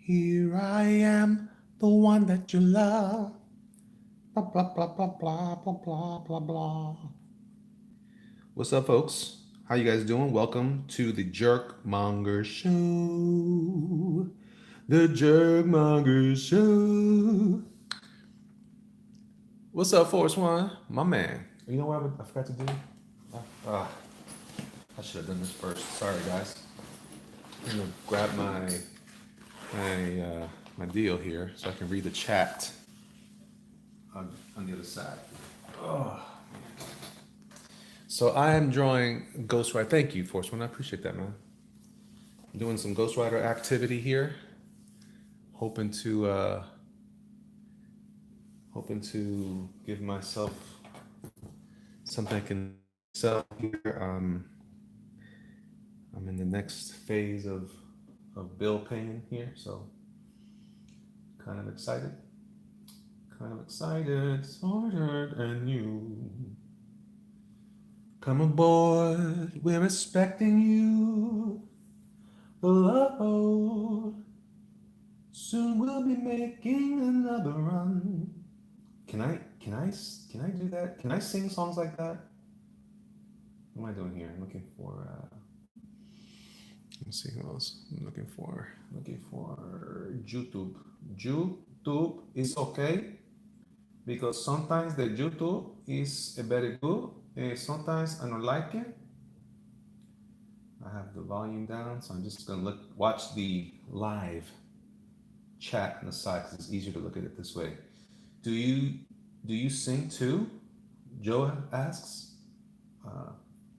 Here I am, the one that you love. Blah, blah, blah, blah, blah, blah, blah, blah, blah. What's up, folks? How you guys doing? Welcome to the Jerkmonger Show. The Jerkmonger Show. What's up, Force One? My man. You know what I forgot to do? I should have done this first. Sorry, guys. I'm gonna grab my deal here so I can read the chat on the other side. Oh. So I am drawing GhostRider. Thank you, Force One. I appreciate that, man. I'm doing some GhostRider activity here. Hoping to give myself something I can sell here. I'm in the next phase of bill paying here, so kind of excited. Smarter than you. Come aboard, we're expecting you. The love boat. Soon we'll be making another run. Can I do that? Can I sing songs like that? What am I doing here? I'm looking for let's see who else. I'm looking for YouTube. YouTube is okay because sometimes the YouTube is very good and sometimes I don't like it. I have the volume down, so I'm just gonna watch the live chat on the side because it's easier to look at it this way. Do you sing too? Joe asks.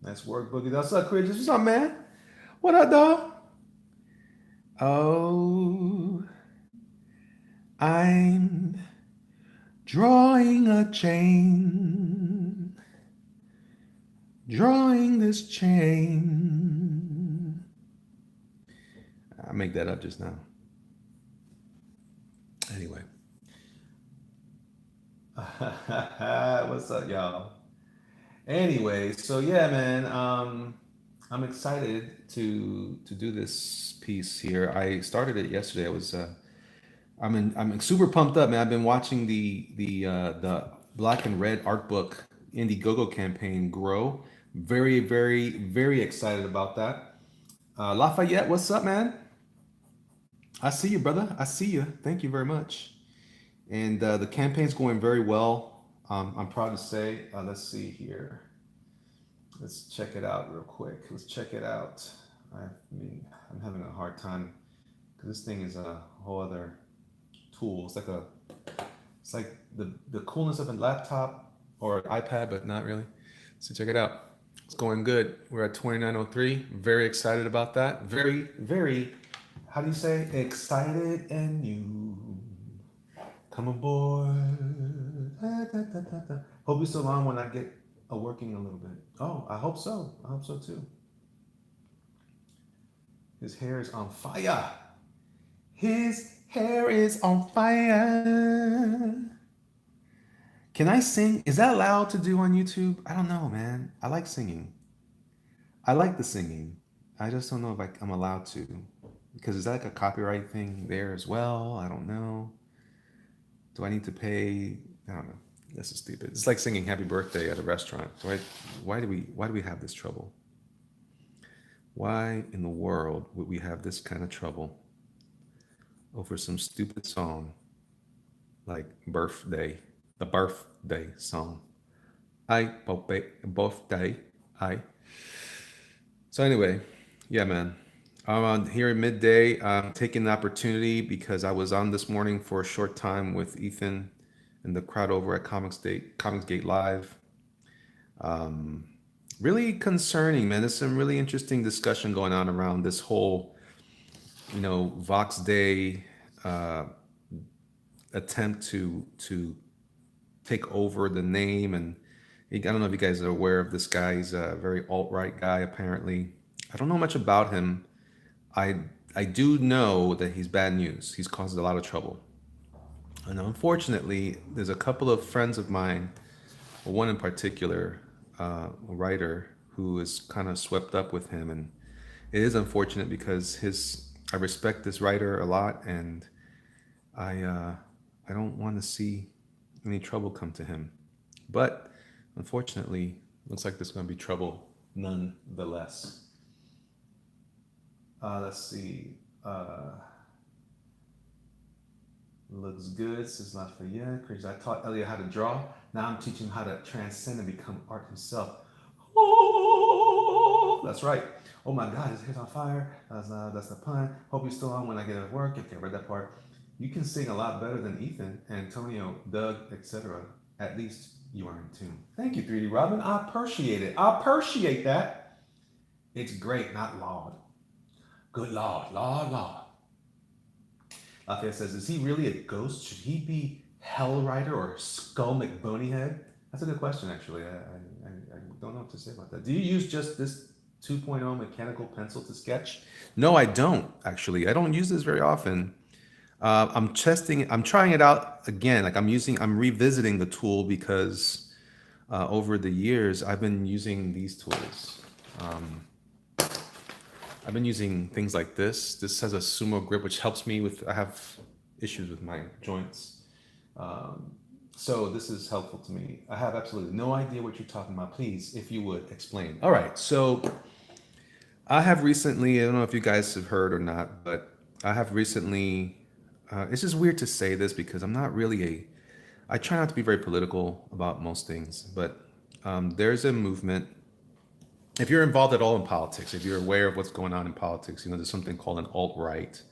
Nice work, Boogie. That's up, Chris. What's up, man? What up, dog? Oh, I'm drawing a chain. Drawing this chain. I make that up just now. Anyway. What's up, y'all? Anyway, so yeah, man, I'm excited to do this piece here. I started it yesterday. I'm super pumped up, man. I've been watching the Black and Red art book Indiegogo campaign grow. Very, very, very excited about that. Lafayette, what's up, man? I see you, brother. I see you. Thank you very much. And the campaign's going very well. I'm proud to say. Let's see here. Let's check it out real quick. Let's check it out. I mean, I'm having a hard time because this thing is a whole other tool. It's like the coolness of a laptop or an iPad, but not really. So check it out. It's going good. We're at 2903. Very excited about that. Very, very, how do you say? Excited and new. Come aboard. Da, da, da, da, da. Hope you're still on when I get working a little bit. Oh, I hope so. I hope so too. His hair is on fire. His hair is on fire. Can I sing? Is that allowed to do on YouTube? I don't know, man. I like singing. I like the singing. I just don't know if I'm allowed to. Because is that like a copyright thing there as well? I don't know. Do I need to pay? I don't know. This is stupid. It's like singing "Happy Birthday" at a restaurant. Why do we have this trouble? Why in the world would we have this kind of trouble over some stupid song like "Birthday," the birthday song? Birthday. I. So anyway, yeah, man. I'm on here at midday. I'm taking the opportunity because I was on this morning for a short time with Ethan and the crowd over at Comicsgate Live. Really concerning, man. There's some really interesting discussion going on around this whole, Vox Day attempt to take over the name. And I don't know if you guys are aware of this guy. He's a very alt-right guy, apparently. I don't know much about him. I do know that he's bad news. He's caused a lot of trouble. And unfortunately, there's a couple of friends of mine, one in particular, a writer, who is kind of swept up with him. And it is unfortunate because I respect this writer a lot, and I I don't want to see any trouble come to him. But unfortunately, looks like there's going to be trouble nonetheless. Let's see. Looks good. This is not for yet. Crazy. I taught Elliot how to draw. Now I'm teaching him how to transcend and become art himself. Oh, that's right. Oh my God, his hair's on fire. That's the pun. Hope you're still on when I get at work. Okay, I read that part. You can sing a lot better than Ethan, Antonio, Doug, etc. At least you are in tune. Thank you, 3D Robin. I appreciate it. I appreciate that. It's great, not laud. Good Lord, Lord, Lord. Lafayette says, is he really a ghost? Should he be Hellrider or Skull McBonyhead? That's a good question, actually. I don't know what to say about that. Do you use just this 2.0 mechanical pencil to sketch? No, I don't, actually. I don't use this very often. I'm trying it out again. Like I'm revisiting the tool because over the years, I've been using these tools. Um, I've been using things like this. This has a sumo grip, which helps me with, I have issues with my joints. Um, so this is helpful to me. I have absolutely no idea what you're talking about. Please, if you would explain. All right. So I have recently, I don't know if you guys have heard or not, but I have recently, it's just weird to say this because I'm not really I try not to be very political about most things, but there's a movement. If you're involved at all in politics, if you're aware of what's going on in politics, there's something called an alt-right.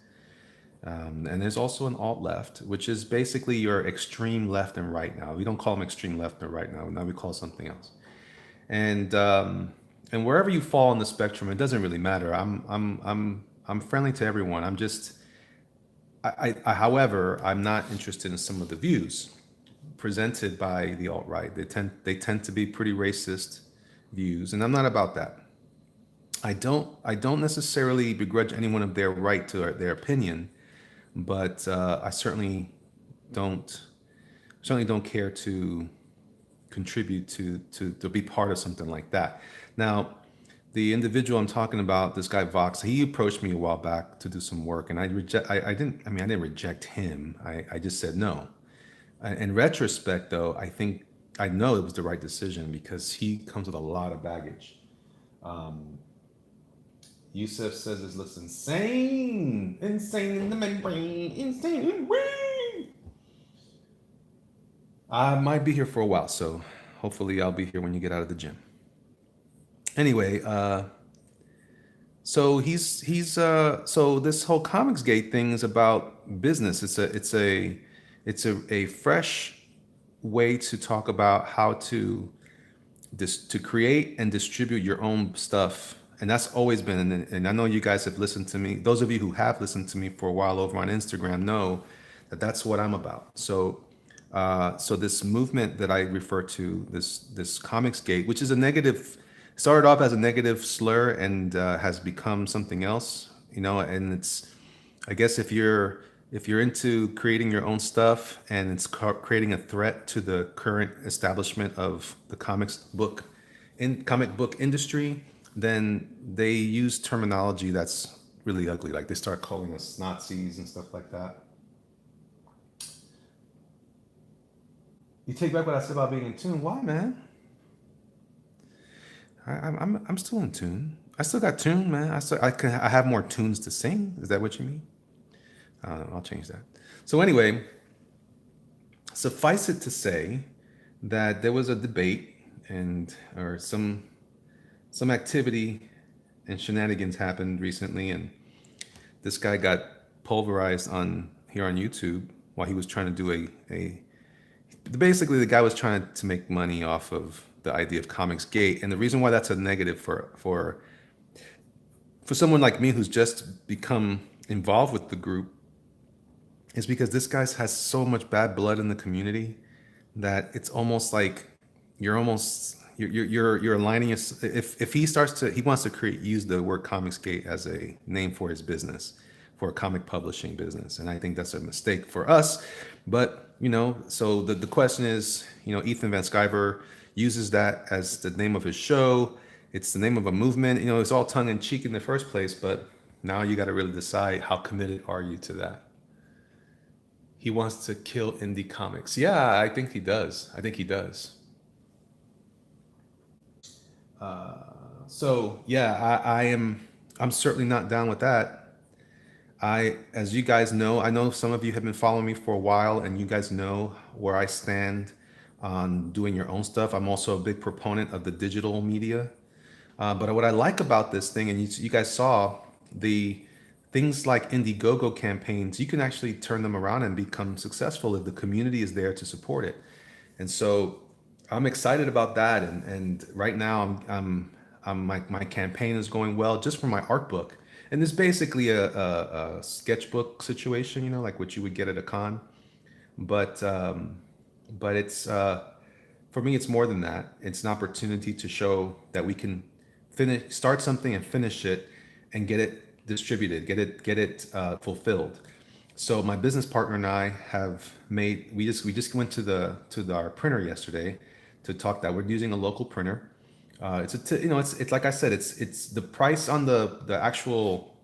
And there's also an alt-left, which is basically your extreme left and right now. We don't call them extreme left and right now. Now we call it something else. And and wherever you fall on the spectrum, it doesn't really matter. I'm friendly to everyone. I'm just however, I'm not interested in some of the views presented by the alt-right. They tend to be pretty racist views, and I'm not about that. I don't necessarily begrudge anyone of their right to their opinion, but I don't certainly don't care to contribute to be part of something like that. Now, the individual I'm talking about, this guy Vox, he approached me a while back to do some work, and I didn't reject him. I just said no. In retrospect, though, I think I know it was the right decision because he comes with a lot of baggage. Um, Yusuf says this looks insane. Insane in the membrane. Insane in the brain. I might be here for a while, so hopefully I'll be here when you get out of the gym. Anyway, so this whole Comics Gate thing is about business. It's a fresh way to talk about how to to create and distribute your own stuff. And that's always been, and I know you guys have listened to me. Those of you who have listened to me for a while over on Instagram know that that's what I'm about. So this movement that I refer to, this Comics Gate, which is a negative, started off as a negative slur and has become something else, and it's, I guess if you're into creating your own stuff and it's creating a threat to the current establishment of the comic book industry, then they use terminology that's really ugly. Like they start calling us Nazis and stuff like that. You take back what I said about being in tune. Why, man? I'm still in tune. I still got tune, man. I have more tunes to sing. Is that what you mean? I'll change that. So anyway, suffice it to say that there was a debate and or some activity and shenanigans happened recently, and this guy got pulverized on here on YouTube while he was trying to do a basically the guy was trying to make money off of the idea of Comics Gate, and the reason why that's a negative for someone like me who's just become involved with the group is because this guy has so much bad blood in the community that it's almost like you're aligning us. If he starts to he wants to use the word Comicsgate as a name for his business, for a comic publishing business, and I think that's a mistake for us. But so the question is, Ethan Van Sciver uses that as the name of his show. It's the name of a movement. It's all tongue in cheek in the first place, but Now you got to really decide how committed are you to that. He wants to kill indie comics. Yeah, I think he does. I think he does. So yeah, I am. I'm certainly not down with that. As you guys know, I know some of you have been following me for a while, and you guys know where I stand on doing your own stuff. I'm also a big proponent of the digital media. But what I like about this thing, and you guys saw the things like Indiegogo campaigns, you can actually turn them around and become successful if the community is there to support it. And so I'm excited about that. And right now my campaign is going well just for my art book. And it's basically a sketchbook situation, you know, like what you would get at a con. But it's for me, it's more than that. It's an opportunity to show that we can start something and finish it, and get it distributed, get it fulfilled. So my business partner and I have made. We just went to our printer yesterday to talk that we're using a local printer. It's like I said, it's the price on the actual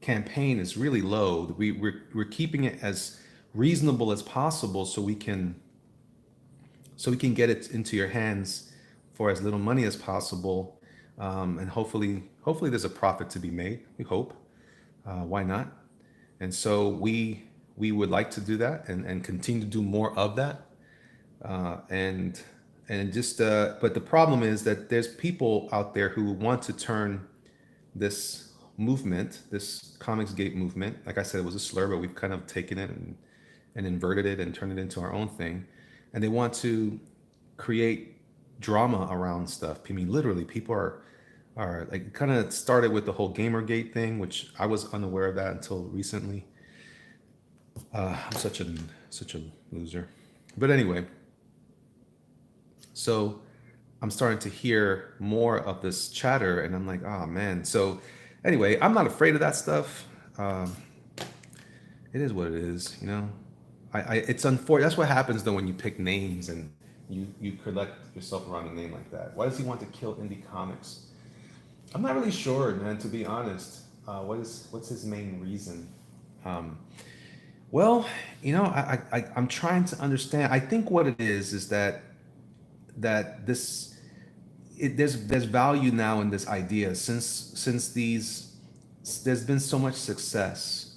campaign is really low. We're keeping it as reasonable as possible so we can get it into your hands for as little money as possible, and hopefully there's a profit to be made. We hope. Why not? And so we would like to do that, and continue to do more of that. And just but the problem is that there's people out there who want to turn this movement, this Comics Gate movement, like I said, it was a slur, but we've kind of taken it and inverted it and turned it into our own thing. And they want to create drama around stuff. I mean, literally, people are like, kind of started with the whole Gamergate thing, which I was unaware of that until recently. I'm such a loser. But anyway, so I'm starting to hear more of this chatter, and I'm like, oh man. So anyway, I'm not afraid of that stuff. Um, it is what it is, you know. It's unfortunate. That's what happens though when you pick names and you collect yourself around a name like that. Why does he want to kill indie comics? I'm not really sure, man. To be honest, what's his main reason? Um, well, you know, I'm trying to understand. I think what it is that there's value now in this idea since there's been so much success.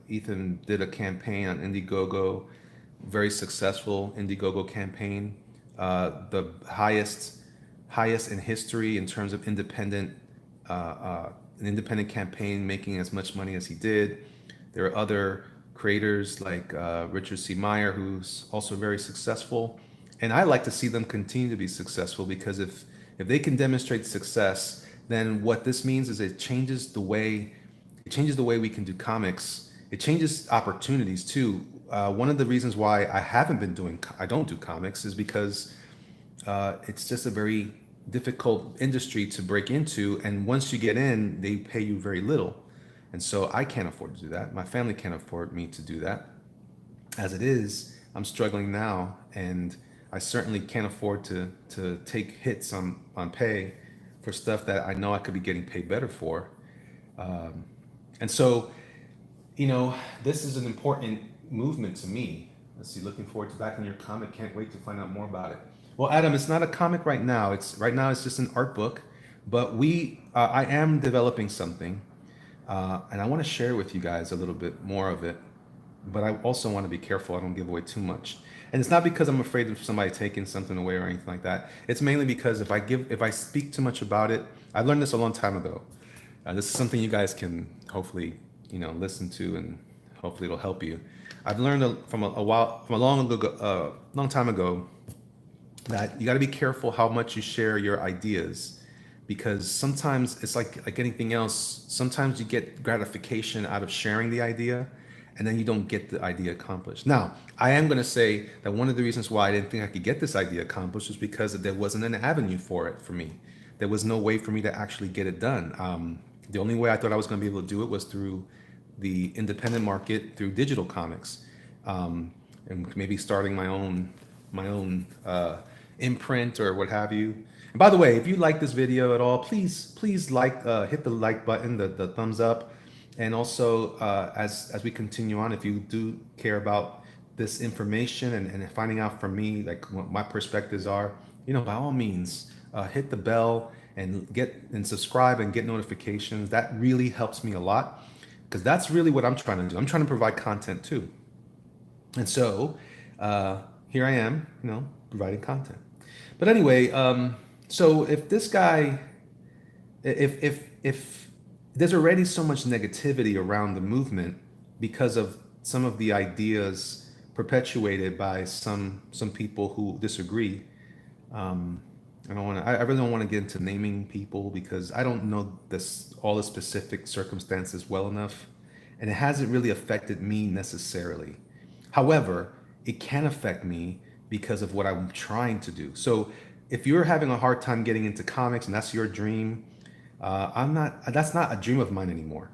Ethan did a campaign on Indiegogo, very successful Indiegogo campaign, the highest in history in terms of an independent campaign making as much money as he did. There are other creators like Richard C. Meyer, who's also very successful, and I like to see them continue to be successful, because if they can demonstrate success, then what this means is it changes the way we can do comics. It changes opportunities too. One of the reasons why I don't do comics is because it's just a very difficult industry to break into, and once you get in, they pay you very little, and so I can't afford to do that. My family can't afford me to do that. As it is, I'm struggling now, and I certainly can't afford to take hits on pay for stuff that I know I could be getting paid better for. And so, you know, this is an important movement to me. Let's see, looking forward to backing your comic. Can't wait to find out more about it. Well, Adam, it's not a comic right now. It's just an art book, but I am developing something, and I want to share with you guys a little bit more of it. But I also want to be careful I don't give away too much. And it's not because I'm afraid of somebody taking something away or anything like that. It's mainly because if I speak too much about it, I learned this a long time ago. This is something you guys can hopefully, listen to, and hopefully it'll help you. I've learned from a long time ago, that you got to be careful how much you share your ideas, because sometimes it's like anything else. Sometimes you get gratification out of sharing the idea, and then you don't get the idea accomplished. Now, I am going to say that one of the reasons why I didn't think I could get this idea accomplished was because there wasn't an avenue for it for me. There was no way for me to actually get it done. The only way I thought I was going to be able to do it was through the independent market, through digital comics, and maybe starting my own imprint or what have you. And by the way, if you like this video at all, please hit the like button, the thumbs up, and also as we continue on, if you do care about this information and finding out from me like what my perspectives are, by all means, hit the bell and subscribe and get notifications. That really helps me a lot because that's really what I'm trying to do. I'm trying to provide content too. And so here I am, providing content. But anyway, so if this guy, if there's already so much negativity around the movement because of some of the ideas perpetuated by some people who disagree. I really don't want to get into naming people because I don't know all the specific circumstances well enough, and it hasn't really affected me necessarily. However, it can affect me because of what I'm trying to do. So if you're having a hard time getting into comics and that's your dream, that's not a dream of mine anymore.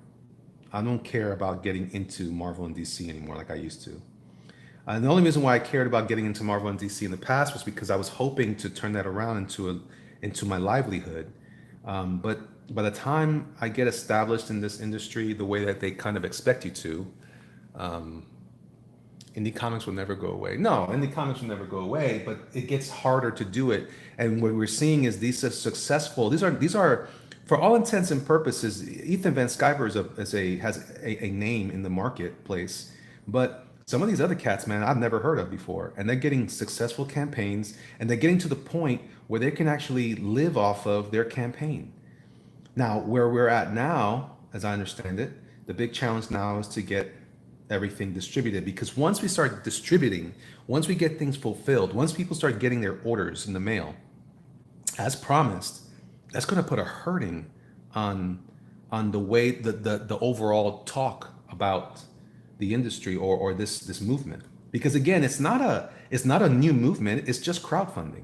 I don't care about getting into Marvel and DC anymore like I used to. And the only reason why I cared about getting into Marvel and DC in the past was because I was hoping to turn that around into my livelihood. But by the time I get established in this industry the way that they kind of expect you to, indie comics will never go away. No, indie comics will never go away, but it gets harder to do it. And what we're seeing is these are successful. These are, for all intents and purposes, Ethan Van Sciver has a name in the marketplace, but some of these other cats, man, I've never heard of before, and they're getting successful campaigns, and they're getting to the point where they can actually live off of their campaign. Now, where we're at now, as I understand it, the big challenge now is to get everything distributed, because once we start distributing, once we get things fulfilled, once people start getting their orders in the mail as promised, that's going to put a hurting on the way the overall talk about the industry or this movement, because again, it's not a new movement, it's just crowdfunding.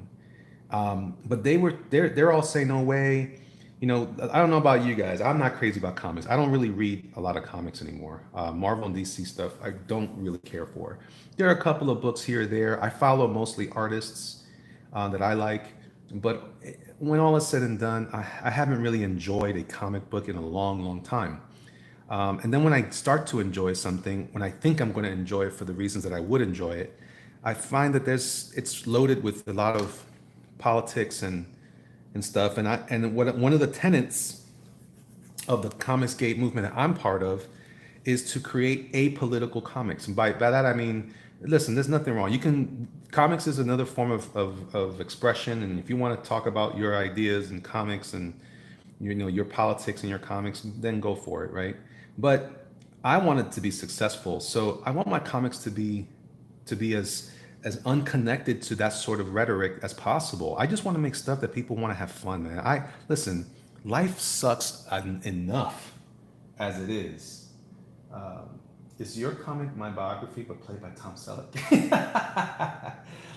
But they're all saying no way. I don't know about you guys. I'm not crazy about comics. I don't really read a lot of comics anymore. Marvel and DC stuff, I don't really care for. There are a couple of books here or there. I follow mostly artists that I like. But when all is said and done, I haven't really enjoyed a comic book in a long, long time. And then when I start to enjoy something, when I think I'm going to enjoy it for the reasons that I would enjoy it, I find that it's loaded with a lot of politics and stuff. And one of the tenets of the Comicsgate movement that I'm part of is to create apolitical comics. And by that I mean, listen, there's nothing wrong. Comics is another form of expression, and if you want to talk about your ideas in comics and your politics and your comics, then go for it, right? But I want it to be successful, so I want my comics to be as unconnected to that sort of rhetoric as possible. I just want to make stuff that people want to have fun, man. Listen, life sucks enough as it is. Is your comic my biography but played by Tom Selleck?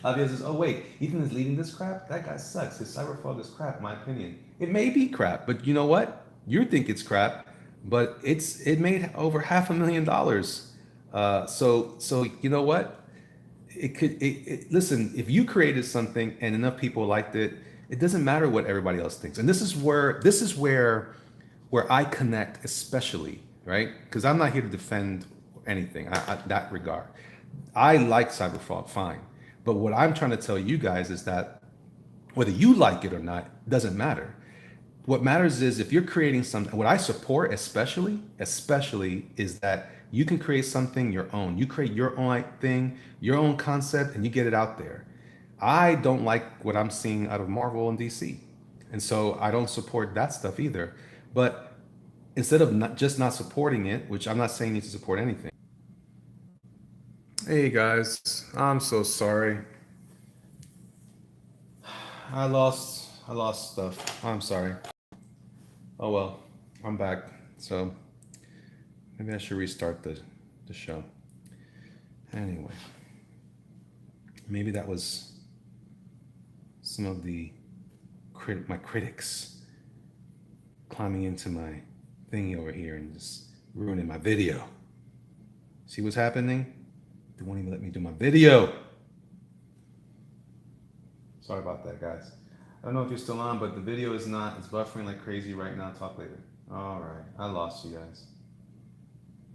Javier says, oh wait, Ethan is leading this crap? That guy sucks. His cyberfog is crap, in my opinion. It may be crap, but you know what? You think it's crap, but it made over $500,000. So you know what? Listen, if you created something and enough people liked it, it doesn't matter what everybody else thinks. And this is where I connect, especially, right? Because I'm not here to defend anything that regard. I like cyberfog, fine. But what I'm trying to tell you guys is that whether you like it or not doesn't matter. What matters is if you're creating something, what I support especially is that you can create something your own. You create your own thing, your own concept, and you get it out there. I don't like what I'm seeing out of Marvel and DC. And so I don't support that stuff either. But instead of not supporting it, which I'm not saying you need to support anything. Hey guys, I'm so sorry. I lost stuff. I'm sorry. Oh well, I'm back. So maybe I should restart the show. Anyway, maybe that was some of my critics climbing into my thingy over here and just ruining my video. See what's happening? They won't even let me do my video. Sorry about that, guys. I don't know if you're still on, but the video is not. It's buffering like crazy right now. Talk later. All right, I lost you guys.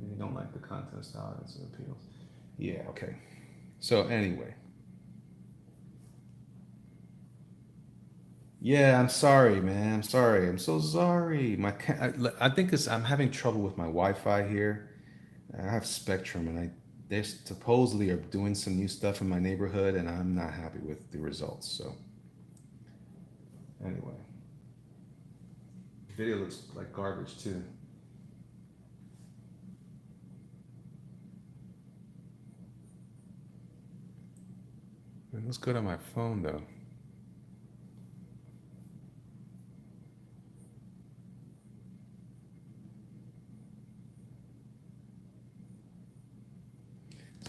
You don't like the content style as it appeals. Yeah. Okay. So anyway, yeah. I'm sorry, man. I'm sorry. I'm so sorry. I think it's. I'm having trouble with my Wi-Fi here. I have Spectrum, and they supposedly are doing some new stuff in my neighborhood, and I'm not happy with the results. So anyway, the video looks like garbage too. It looks good on my phone though.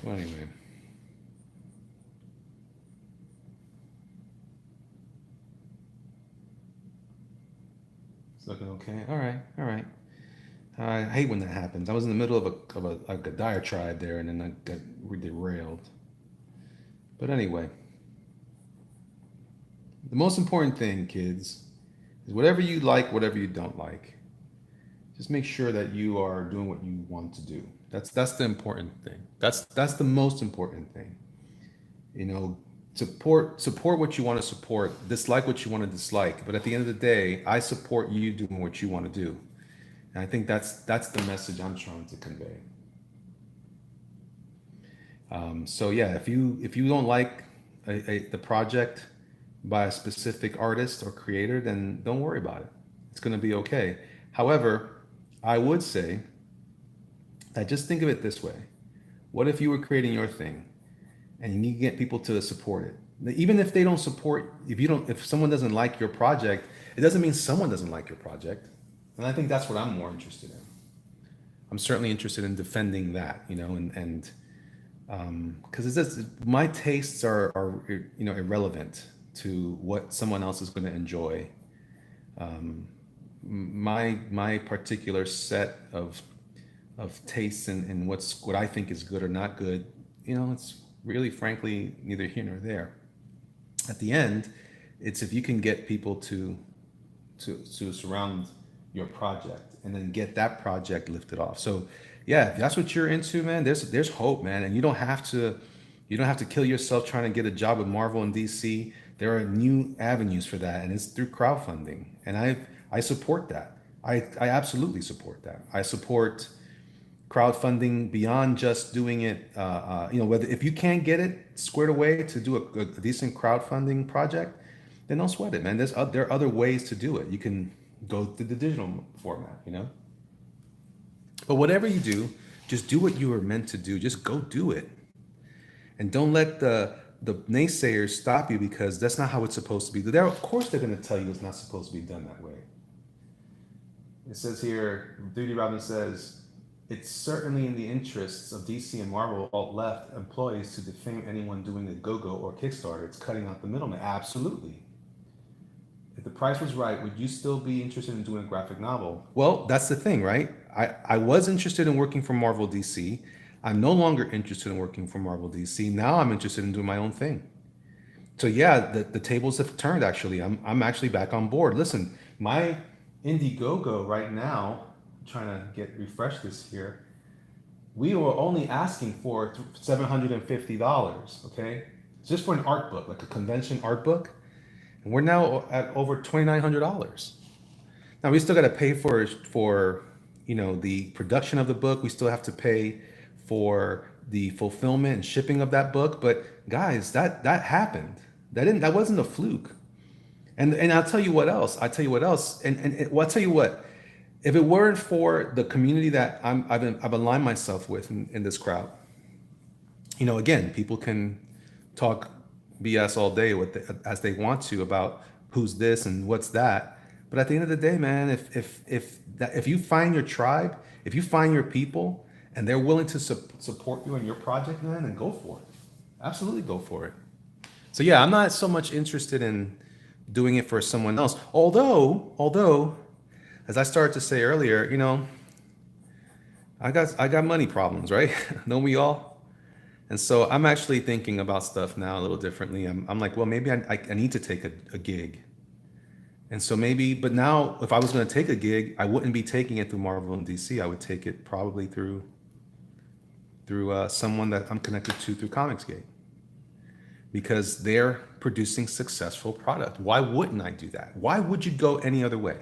So anyway, it's looking okay. All right, all right. I hate when that happens. I was in the middle of a diatribe there, and then I got derailed. But anyway, the most important thing, kids, is whatever you like, whatever you don't like. Just make sure that you are doing what you want to do. That's the important thing. That's the most important thing. You know, support what you want to support, dislike what you want to dislike. But at the end of the day, I support you doing what you want to do. And I think that's the message I'm trying to convey. So yeah, if you don't like the project by a specific artist or creator, then don't worry about it. It's going to be okay. However, I would say that just think of it this way: what if you were creating your thing and you get people to support it? Even if they don't support, if someone doesn't like your project, it doesn't mean someone doesn't like your project. And I think that's what I'm more interested in. I'm certainly interested in defending that, and because it's just my tastes are irrelevant to what someone else is going to enjoy. My particular set of tastes and what I think is good or not good, it's really frankly neither here nor there. At the end, it's if you can get people to surround your project and then get that project lifted off. So yeah, if that's what you're into, man, there's hope, man. And you don't have to kill yourself trying to get a job with Marvel and DC. There are new avenues for that, and it's through crowdfunding. And I support that. I absolutely support that. I support crowdfunding beyond just doing it. Whether if you can't get it squared away to do a decent crowdfunding project, then don't sweat it, man. There are other ways to do it. You can go through the digital format. But whatever you do, just do what you were meant to do. Just go do it, and don't let the naysayers stop you, because that's not how it's supposed to be. Of course, they're going to tell you it's not supposed to be done that way. It says here, 3D Robin says, it's certainly in the interests of DC and Marvel alt-left employees to defame anyone doing a go-go or Kickstarter. It's cutting out the middleman. Absolutely. If the price was right, would you still be interested in doing a graphic novel? Well, that's the thing, right? I was interested in working for Marvel DC. I'm no longer interested in working for Marvel DC. Now I'm interested in doing my own thing. So yeah, the tables have turned actually. I'm actually back on board. Listen, my Indiegogo right now, I'm trying to refresh this here. We were only asking for $750, okay? Just for an art book, like a convention art book. And we're now at over $2,900. Now we still got to pay for the production of the book. We still have to pay for the fulfillment and shipping of that book. But guys, that happened. That wasn't a fluke. And I'll tell you what else. I'll tell you what else. I'll tell you what. If it weren't for the community that I've aligned myself with in this crowd, again, people can talk BS all day as they want to about who's this and what's that. But at the end of the day, man, if you find your tribe, if you find your people, and they're willing to support you in your project, man, then go for it. Absolutely go for it. So yeah, I'm not so much interested in doing it for someone else. Although, as I started to say earlier, I got money problems, right? Don't we all? And so I'm actually thinking about stuff now a little differently. I'm like, well, maybe I need to take a gig. And so maybe, but now if I was going to take a gig, I wouldn't be taking it through Marvel and DC. I would take it probably through someone that I'm connected to through Comicsgate, because they're producing successful product. Why wouldn't I do that? Why would you go any other way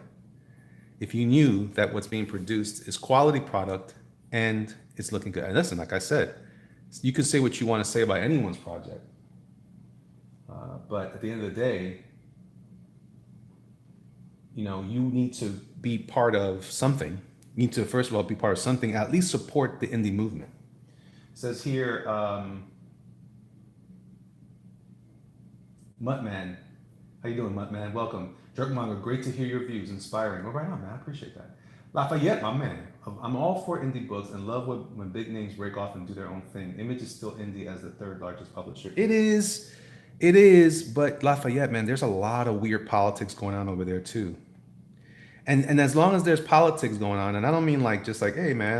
if you knew that what's being produced is quality product and it's looking good? And listen, like I said, you can say what you want to say about anyone's project, but at the end of the day, you need to be part of something. You need to, first of all, be part of something, at least support the indie movement. It says here, Muttman. How you doing, Muttman? Welcome. Jerkmonger, great to hear your views. Inspiring. Well, right on, man. I appreciate that. Lafayette, my man. I'm all for indie books and love when big names break off and do their own thing. Image is still indie as the third largest publisher. It is. It is. But Lafayette, man, there's a lot of weird politics going on over there, too. And as long as there's politics going on, and I don't mean like just like, hey, man,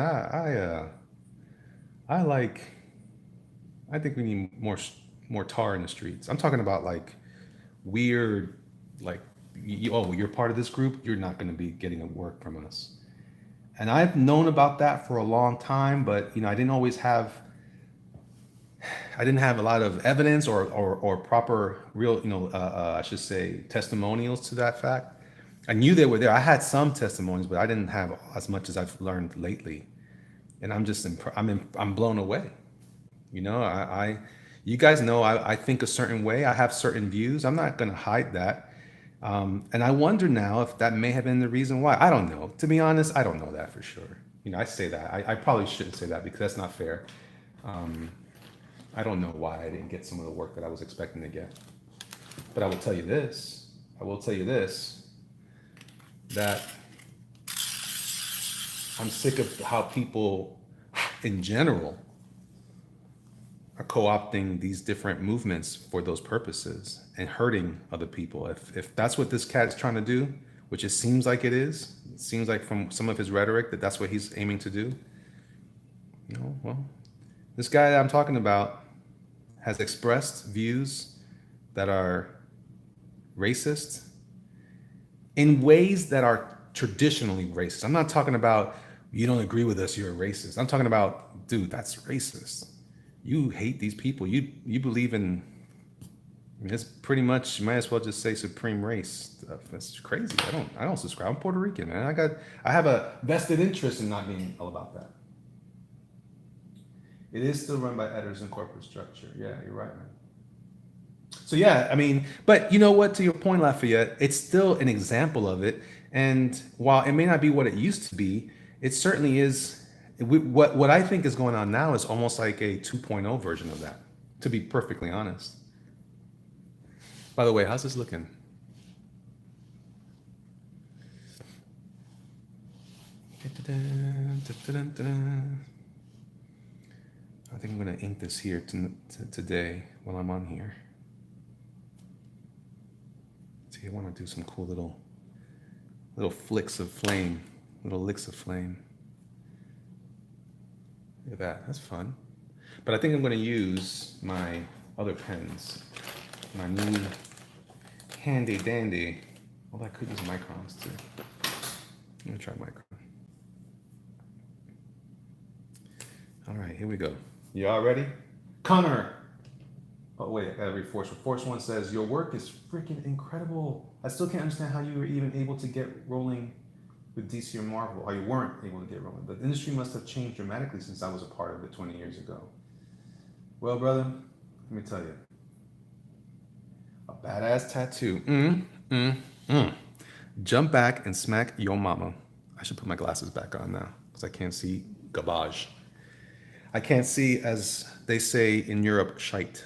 I think we need more tar in the streets. I'm talking about like weird, like, you're part of this group, you're not going to be getting a work from us. And I've known about that for a long time, but I didn't have a lot of evidence or proper real, I should say, testimonials to that fact. I knew they were there. I had some testimonies, but I didn't have as much as I've learned lately. And I'm blown away. You guys know I think a certain way. I have certain views. I'm not going to hide that. And I wonder now if that may have been the reason why. I don't know. To be honest, I don't know that for sure. I say that. I probably shouldn't say that because that's not fair. I don't know why I didn't get some of the work that I was expecting to get. But I will tell you this. That I'm sick of how people in general are co-opting these different movements for those purposes and hurting other people. If that's what this cat is trying to do, which it seems like it seems like from some of his rhetoric that that's what he's aiming to do. Well, this guy that I'm talking about has expressed views that are racist in ways that are traditionally racist. I'm not talking about you don't agree with us, you're a racist. I'm talking about, dude, that's racist. You hate these people. You believe in, it's pretty much, you might as well just say supreme race stuff. That's crazy. I don't subscribe. I'm Puerto Rican, man. I have a vested interest in not being all about that. It is still run by editors and corporate structure. Yeah, you're right, man. So yeah, but you know what, to your point, Lafayette, it's still an example of it. And while it may not be what it used to be, it certainly is. What I think is going on now is almost like a 2.0 version of that, to be perfectly honest. By the way, how's this looking? I think I'm going to ink this here today while I'm on here. See, I want to do some cool little flicks of flame, little licks of flame. Look at that, that's fun. But I think I'm going to use my other pens, my new handy dandy. Well, I could use microns too. I'm going to try micron. All right, here we go. You all ready? Connor. Oh, wait, I gotta read Force. Force 1 says, your work is freaking incredible. I still can't understand how you were even able to get rolling with DC or Marvel, or you weren't able to get rolling. The industry must have changed dramatically since I was a part of it 20 years ago. Well, brother, let me tell you. A badass tattoo. Jump back and smack your mama. I should put my glasses back on now because I can't see garbage. I can't see, as they say in Europe, shite.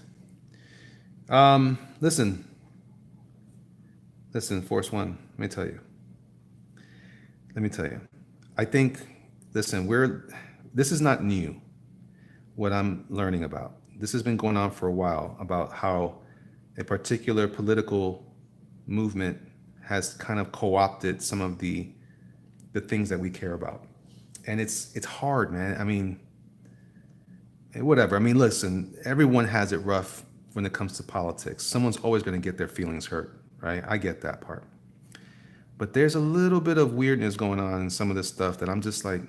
Listen, Force 1, let me tell you. I think, listen, this is not new, what I'm learning about. This has been going on for a while, about how a particular political movement has kind of co-opted some of the things that we care about. And it's hard, man. Whatever. Listen, everyone has it rough when it comes to politics. Someone's always going to get their feelings hurt, right? I get that part. But there's a little bit of weirdness going on in some of this stuff that I'm just like,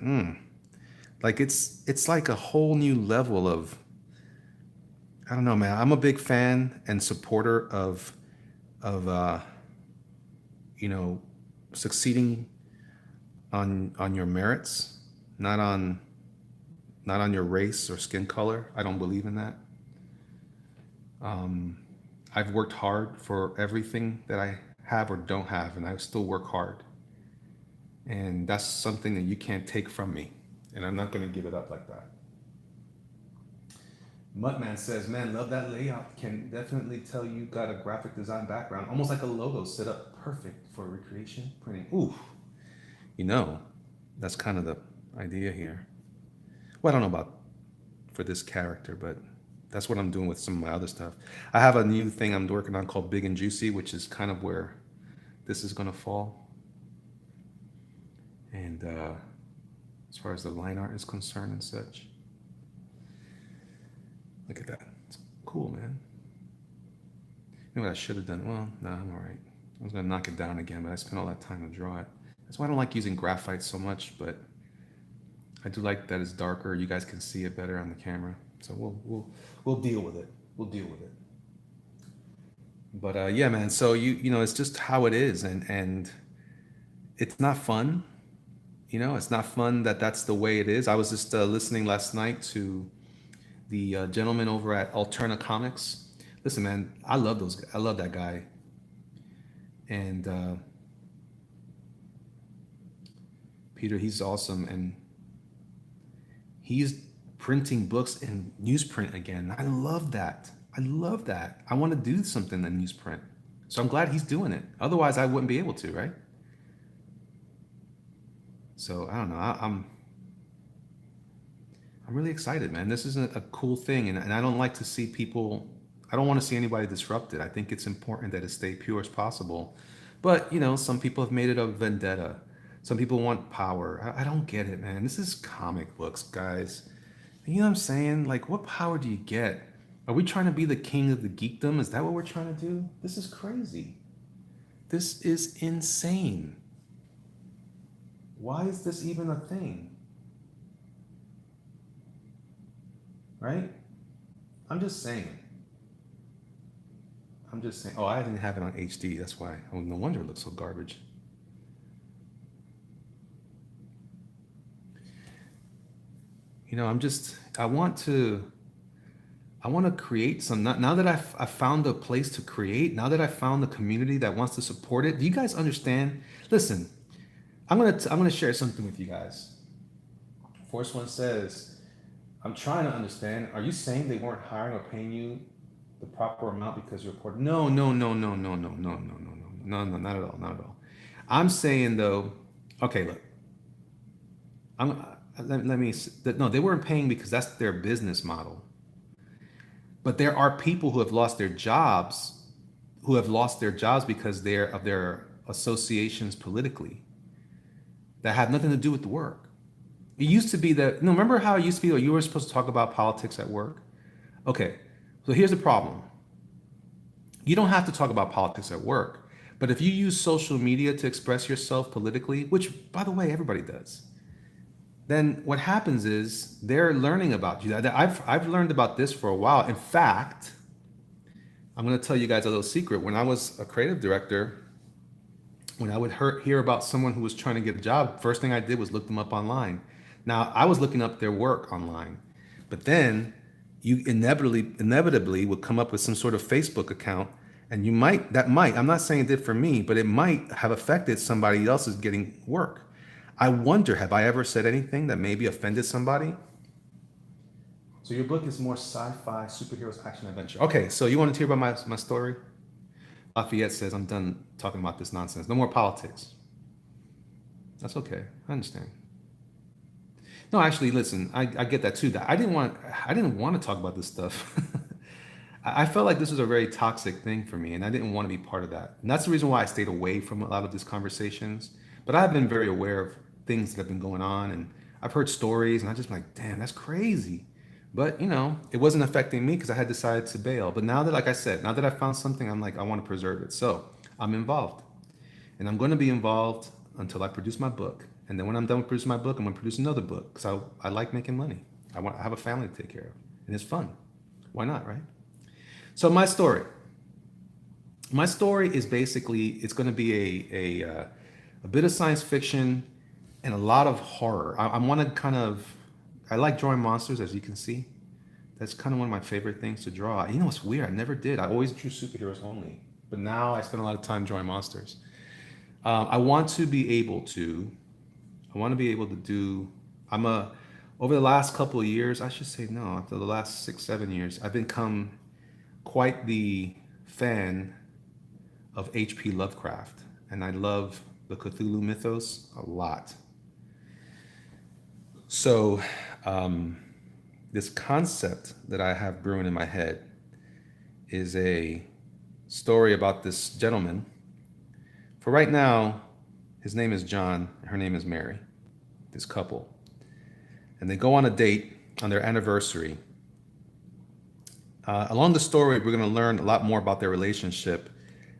like it's like a whole new level of, I don't know, man. I'm a big fan and supporter of you know, succeeding on your merits, not on not on your race or skin color. I don't believe in that. I've worked hard for everything that I have or don't have, and I still work hard. And that's something that you can't take from me. And I'm not going to give it up like that. Muttman says, man, love that layout. Can definitely tell you got a graphic design background, almost like a logo set up perfect for recreation printing. Ooh, you know, that's kind of the idea here. Well, I don't know about for this character, but that's what I'm doing with some of my other stuff. I have a new thing I'm working on called Big and Juicy, which is kind of where this is going to fall. And as far as the line art is concerned and such, look at that. It's cool, man. You know what I should have done? Well, no, I'm all right. I was going to knock it down again, but I spent all that time to draw it. That's why I don't like using graphite so much, but I do like that it's darker. You guys can see it better on the camera. So we'll deal with it. We'll deal with it. But yeah, man. So you know, it's just how it is, and it's not fun. You know, it's not fun that that's the way it is. I was just listening last night to the gentleman over at Alterna Comics. Listen, man, I love those. I love that guy, and Peter, he's awesome, and he's printing books in newsprint again. I love that. I love that. I want to do something in newsprint. So I'm glad he's doing it. Otherwise, I wouldn't be able to, right? So I don't know. I'm really excited, man. This is a cool thing, and I don't like to see people. I don't want to see anybody disrupted. I think it's important that it stay pure as possible. But you know, some people have made it a vendetta. Some people want power. I don't get it, man. This is comic books, guys. You know what I'm saying? Like, what power do you get? Are we trying to be the king of the geekdom? Is that what we're trying to do? This is crazy. This is insane. Why is this even a thing? Right? I'm just saying. I'm just saying. Oh, I didn't have it on HD. That's why. Oh, no wonder it looks so garbage. You know, I want to create some, now that I found a place to create, now that I found the community that wants to support it. Do you guys understand? Listen, I'm gonna share something with you guys. Force One says, I'm trying to understand. Are you saying they weren't hiring or paying you the proper amount because you reported? No, no, no, no, no, no, no, no, no, no, no, no, not at all, not at all. I'm saying though, okay, look, I'm let me no, they weren't paying because that's their business model. But there are people who have lost their jobs, because they're of their associations politically that have nothing to do with the work. It used to be that, no, remember how it used to be that you were supposed to talk about politics at work? Okay, so here's the problem. You don't have to talk about politics at work, but if you use social media to express yourself politically, which by the way, everybody does, then what happens is they're learning about you. I've learned about this for a while. In fact, I'm going to tell you guys a little secret. When I was a creative director, when I would hear about someone who was trying to get a job, first thing I did was look them up online. Now, I was looking up their work online, but then you inevitably would come up with some sort of Facebook account, and I'm not saying it did for me, but it might have affected somebody else's getting work. I wonder, have I ever said anything that maybe offended somebody? So your book is more sci-fi, superheroes, action, adventure. Okay, so you want to hear about my story? Lafayette says, I'm done talking about this nonsense. No more politics. That's okay. I understand. No, actually, listen, I get that too. I didn't want to talk about this stuff. I felt like this was a very toxic thing for me, and I didn't want to be part of that. And that's the reason why I stayed away from a lot of these conversations. But I've been very aware of things that have been going on, and I've heard stories, and I just like, damn, that's crazy. But you know, it wasn't affecting me because I had decided to bail. But now that, like I said, now that I found something, I'm like, I want to preserve it, so I'm involved. And I'm going to be involved until I produce my book. And then when I'm done with producing my book, I'm going to produce another book because I like making money. I have a family to take care of, and it's fun. Why not, right? So my story. My story is basically it's going to be a bit of science fiction and a lot of horror. I want to kind of I like drawing monsters, as you can see. That's kind of one of my favorite things to draw. You know, it's weird. I never did. I always drew superheroes only, but now I spend a lot of time drawing monsters. I want to be able to. I want to be able to do. I'm a. Over the last couple of years, I should say no. After the last 6, 7 years, I've become quite the fan of H.P. Lovecraft, and I love the Cthulhu mythos a lot. So, this concept that I have brewing in my head is a story about this gentleman. For right now, his name is John, and her name is Mary, this couple. And they go on a date on their anniversary. Along the story, we're going to learn a lot more about their relationship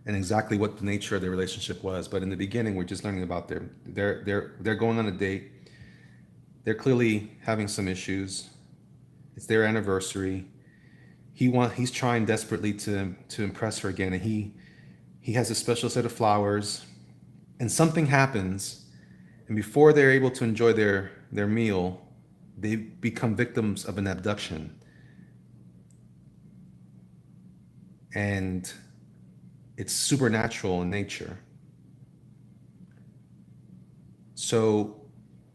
and exactly what the nature of their relationship was. But in the beginning, we're just learning about they're going on a date. They're clearly having some issues. It's their anniversary. He's trying desperately to impress her again, and he has a special set of flowers, and something happens, and before they're able to enjoy their meal, they become victims of an abduction. And it's supernatural in nature. So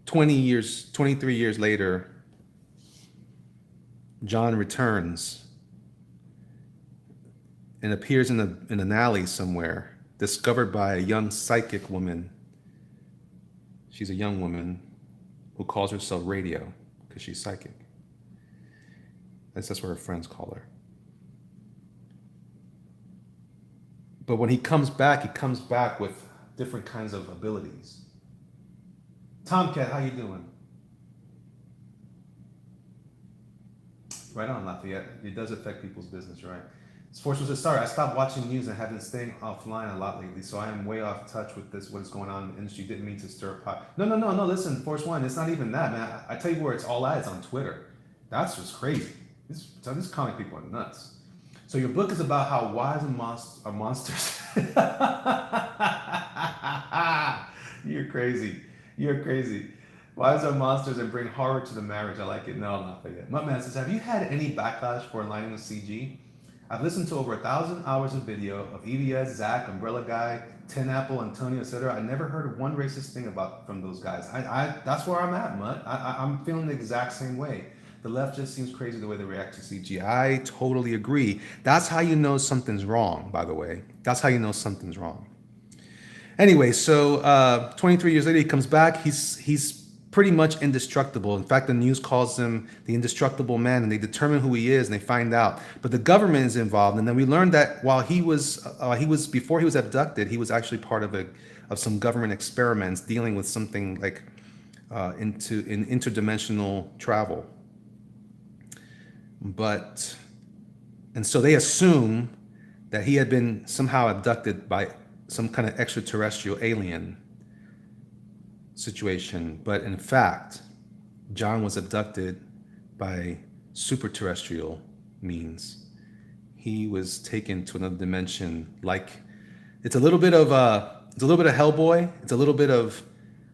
23 years later, John returns and appears in an alley somewhere, discovered by a young psychic woman. She's a young woman who calls herself Radio because she's psychic. That's what her friends call her. But when he comes back with different kinds of abilities. Tomcat, how you doing? Right on, Lafayette. It does affect people's business, right? Force was sorry, I stopped watching news and have been staying offline a lot lately, so I am way off touch with this, what's going on in the industry. Didn't mean to stir pot. No, listen, Force One, it's not even that, man. I tell you where it's all at, it's on Twitter. That's just crazy. These comic people are nuts. So your book is about how wives are monsters. You're crazy. You're crazy. Wives are monsters and bring horror to the marriage. I like it. No, not yet. Mutman says, have you had any backlash for aligning with CG? I've listened to over 1,000 hours of video of EVS, Zach, Umbrella Guy, Ten Apple, Antonio, etc. I never heard one racist thing from those guys. That's where I'm at, Mutt. I'm feeling the exact same way. The left just seems crazy the way they react to CG. I totally agree. That's how you know something's wrong, by the way. That's how you know something's wrong. Anyway, so 23 years later, he comes back. He's pretty much indestructible. In fact, the news calls him the indestructible man, and they determine who he is, and they find out. But the government is involved, and then we learned that while before he was abducted, he was actually part of some government experiments dealing with something like in interdimensional travel. And so they assume that he had been somehow abducted by some kind of extraterrestrial alien situation. But in fact, John was abducted by superterrestrial means. He was taken to another dimension. Like it's a little bit of Hellboy. It's a little bit of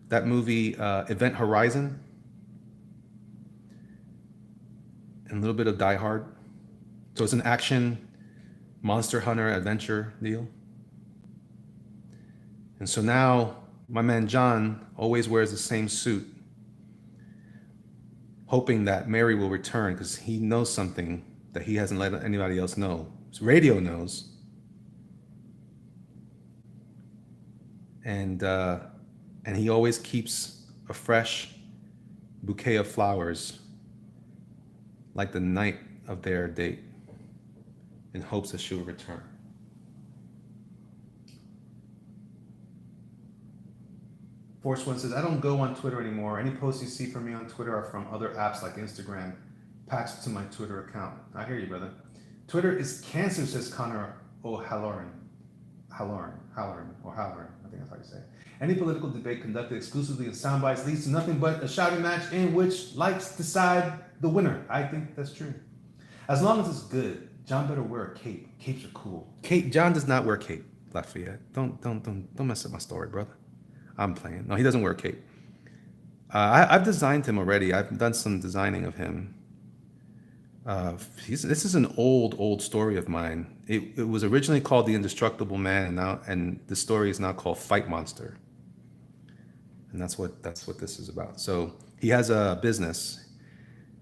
that movie Event Horizon. And a little bit of Die Hard. So it's an action, monster hunter, adventure deal. And so now my man John always wears the same suit, hoping that Mary will return because he knows something that he hasn't let anybody else know. So Radio knows. And he always keeps a fresh bouquet of flowers like the night of their date in hopes that she will return. Force One says, I don't go on Twitter anymore. Any posts you see from me on Twitter are from other apps like Instagram, patched to my Twitter account. I hear you, brother. Twitter is cancer, says Connor O'Halloran. Halloran, I think that's how you say it. Any political debate conducted exclusively in sound bites leads to nothing but a shouting match in which likes decide the winner. I think that's true. As long as it's good, John better wear a cape. Capes are cool. John does not wear cape, Lafayette. Don't mess up my story, brother. I'm playing. No, he doesn't wear a cape. I've designed him already. I've done some designing of him. This is an old story of mine. It was originally called The Indestructible Man, and the story is now called Fight Monster, and that's what this is about. So he has a business.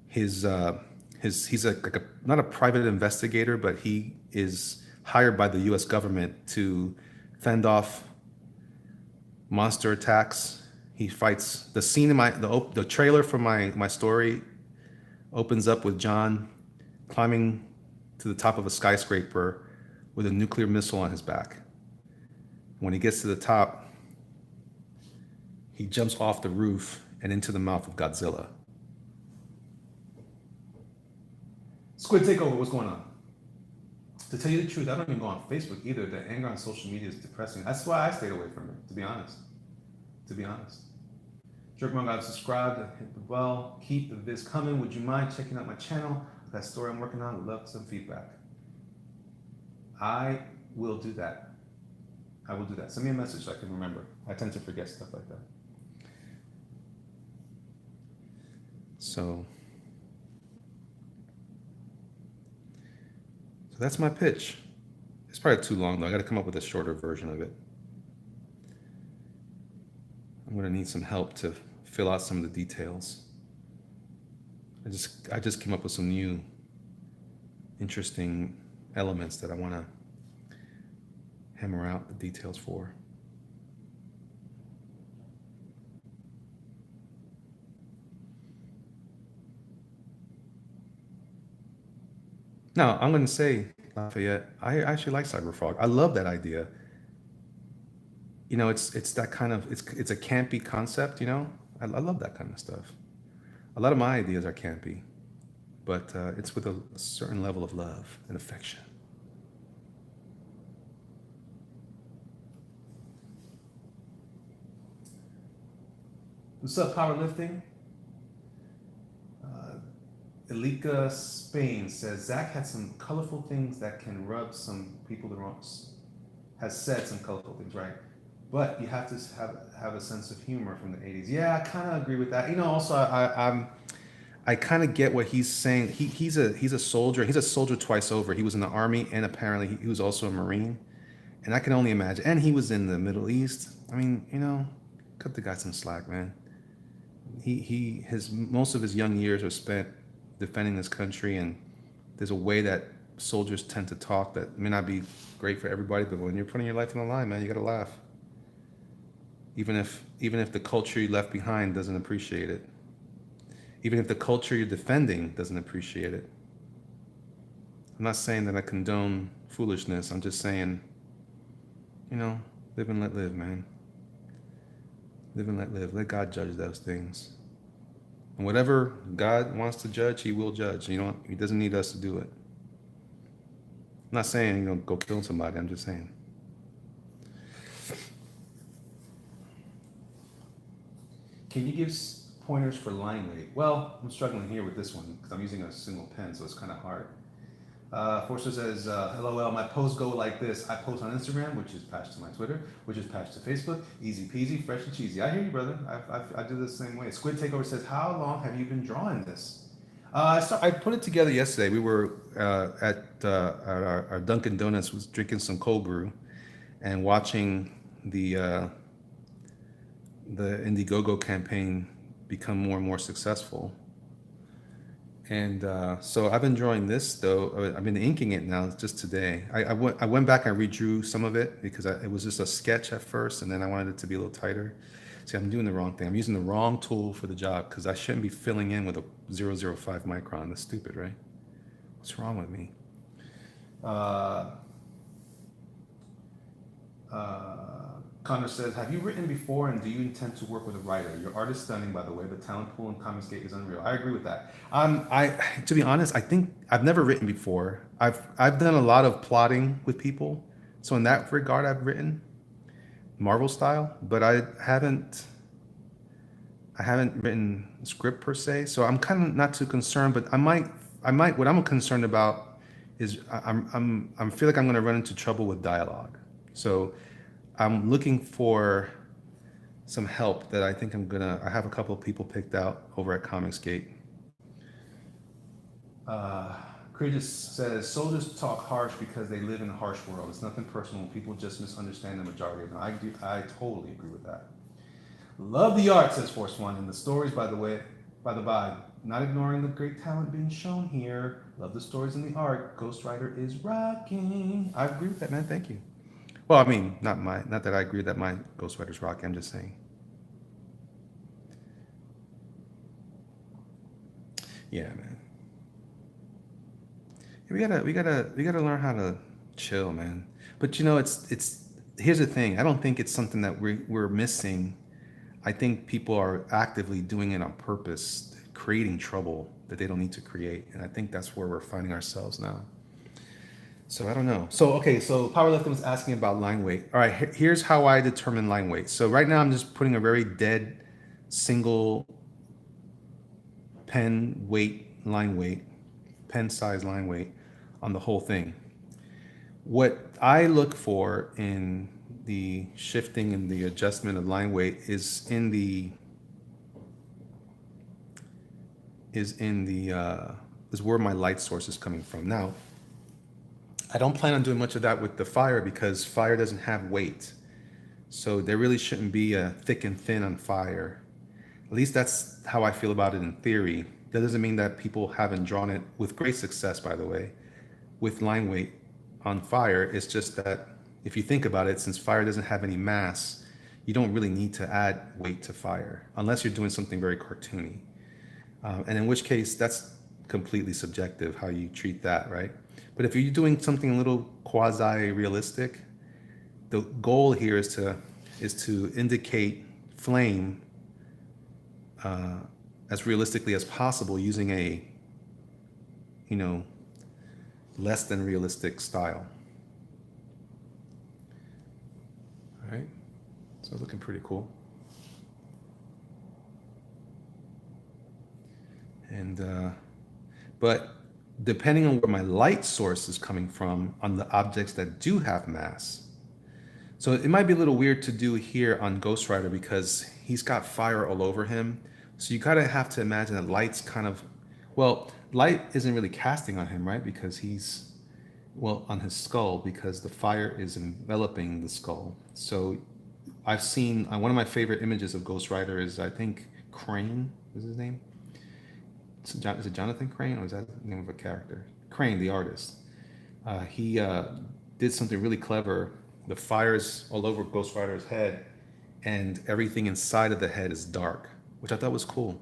He's like a not a private investigator, but he is hired by the U.S. government to fend off monster attacks. He fights. The scene in the trailer for my story opens up with John climbing to the top of a skyscraper with a nuclear missile on his back. When he gets to the top, he jumps off the roof and into the mouth of Godzilla. Squid Takeover, what's going on? To tell you the truth, I don't even go on Facebook either. The anger on social media is depressing. That's why I stayed away from it, to be honest. Jerkmong, I've subscribed, hit the bell. Keep the vids coming. Would you mind checking out my channel? That story I'm working on, would love some feedback. I will do that. Send me a message so I can remember. I tend to forget stuff like that. So that's my pitch. It's probably too long though. I got to come up with a shorter version of it. I'm going to need some help to fill out some of the details. I just came up with some new interesting elements that I want to hammer out the details for. Now, I'm going to say, Lafayette, I actually like Cyberfrog. I love that idea. You know, it's that kind of, it's a campy concept, you know? I love that kind of stuff. A lot of my ideas are campy, but it's with a certain level of love and affection. What's up, powerlifting? Elika Spain says, Zach had some colorful things that can rub some people the wrong, has said some colorful things, right? But you have to have a sense of humor from the 80s. Yeah, I kind of agree with that. You know, also I kind of get what he's saying. He's a soldier. He's a soldier twice over. He was in the army, and apparently he was also a Marine. And I can only imagine. And he was in the Middle East. I mean, you know, cut the guy some slack, man. His most of his young years were spent defending this country, and there's a way that soldiers tend to talk that may not be great for everybody, but when you're putting your life on the line, man, you gotta laugh. Even if the culture you left behind doesn't appreciate it. Even if the culture you're defending doesn't appreciate it. I'm not saying that I condone foolishness. I'm just saying, you know, live and let live, man. Live and let live. Let God judge those things. And whatever God wants to judge, he will judge. You know, he doesn't need us to do it. I'm not saying, you know, go kill somebody. I'm just saying. Can you give pointers for line weight? Well, I'm struggling here with this one because I'm using a single pen, so it's kind of hard. Forster says, LOL, my posts go like this. I post on Instagram, which is patched to my Twitter, which is patched to Facebook. Easy peasy, fresh and cheesy. I hear you, brother. I do the same way. Squid Takeover says, how long have you been drawing this? I put it together yesterday. We were at our Dunkin' Donuts, was drinking some cold brew and watching the Indiegogo campaign become more and more successful. And so I've been drawing this though. I've been inking it now just today. I went back and redrew some of it because it was just a sketch at first, and then I wanted it to be a little tighter. See, I'm doing the wrong thing. I'm using the wrong tool for the job because I shouldn't be filling in with a 0.005 micron. That's stupid, right? What's wrong with me? Connor says, have you written before and do you intend to work with a writer? Your art is stunning, by the way. The talent pool in Comicsgate is unreal. I agree with that. To be honest, I think I've never written before. I've done a lot of plotting with people. So in that regard, I've written Marvel style, but I haven't written script per se. So I'm kind of not too concerned, but I might. What I'm concerned about is I feel like I'm going to run into trouble with dialogue. So I'm looking for some help that I think I have a couple of people picked out over at Comicsgate. Uh, Creedus says soldiers talk harsh because they live in a harsh world. It's nothing personal. People just misunderstand the majority of them. I totally agree with that. Love the art, says Force One, and the stories, by the way, by the by. Not ignoring the great talent being shown here. Love the stories and the art. GhostRider is rocking. I agree with that, man. Thank you. Well, I mean, not that I agree that my GhostRider's rocking. I'm just saying. Yeah, man. We gotta learn how to chill, man. But it's here's the thing. I don't think it's something that we're missing. I think people are actively doing it on purpose, creating trouble that they don't need to create, and I think that's where we're finding ourselves now. So I don't know. So okay, so powerlifting was asking about line weight. All right, here's how I determine line weight. So right now I'm just putting a very dead single pen weight, line weight, pen size line weight on the whole thing. What I look for in the shifting and the adjustment of line weight is where my light source is coming from. Now, I don't plan on doing much of that with the fire because fire doesn't have weight. So there really shouldn't be a thick and thin on fire. At least that's how I feel about it in theory. That doesn't mean that people haven't drawn it with great success, by the way, with line weight on fire. It's just that if you think about it, since fire doesn't have any mass, you don't really need to add weight to fire unless you're doing something very cartoony. And in which case, that's completely subjective how you treat that, right? But if you're doing something a little quasi-realistic, the goal here is to indicate flame as realistically as possible using a you know less than realistic style. All right, so it's looking pretty cool. And but depending on where my light source is coming from on the objects that do have mass. So it might be a little weird to do here on Ghost Rider because he's got fire all over him. So you kind of have to imagine that light's kind of, well, light isn't really casting on him, right? Because he's, well, on his skull because the fire is enveloping the skull. So I've seen one of my favorite images of Ghost Rider is I think Crane is his name. Is it Jonathan Crane or is that the name of a character? Crane, the artist. He did something really clever. The fire's all over Ghost Rider's head, and everything inside of the head is dark, which I thought was cool.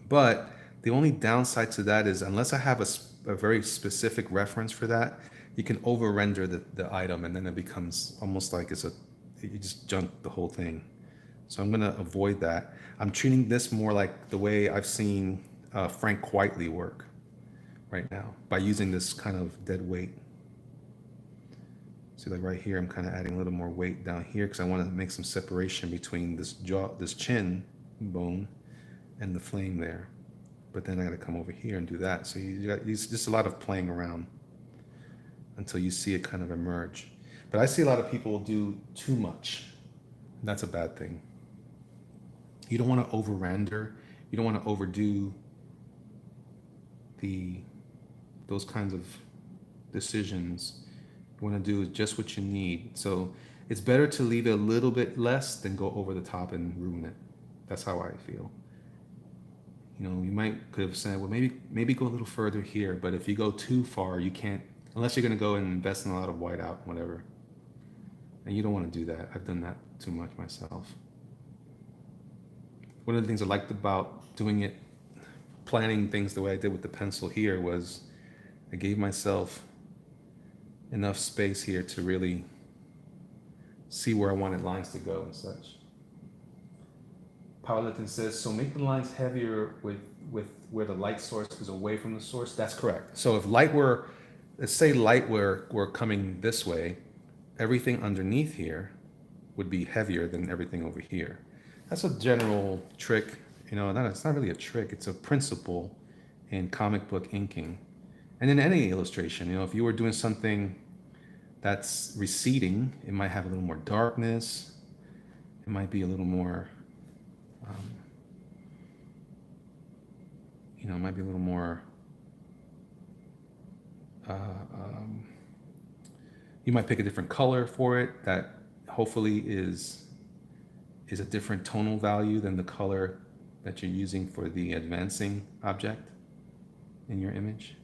But the only downside to that is unless I have a very specific reference for that, you can over render the item, and then it becomes almost like you just junk the whole thing. So I'm gonna avoid that. I'm treating this more like the way I've seen Frank Quitely work right now by using this kind of dead weight. See, like right here, I'm kind of adding a little more weight down here because I want to make some separation between this chin bone and the flame there. But then I got to come over here and do that. So you got just a lot of playing around until you see it kind of emerge. But I see a lot of people do too much. That's a bad thing. You don't want to over render. You don't want to overdo those kinds of decisions. You want to do just what you need. So it's better to leave it a little bit less than go over the top and ruin it. That's how I feel. You could have said, well, maybe go a little further here, but if you go too far, you can't, unless you're going to go and invest in a lot of whiteout, whatever. And you don't want to do that. I've done that too much myself. One of the things I liked about doing it, planning things the way I did with the pencil here, was I gave myself enough space here to really see where I wanted lines to go and such. Powerlifting says, so make the lines heavier with where the light source is away from the source. That's correct. So if light were let's say light were coming this way, everything underneath here would be heavier than everything over here. That's a general trick, it's not really a trick, it's a principle in comic book inking. And in any illustration, if you were doing something that's receding, it might have a little more darkness, it might be a little more, it might be a little more, uh, um, you might pick a different color for it that hopefully is a different tonal value than the color that you're using for the advancing object in your image.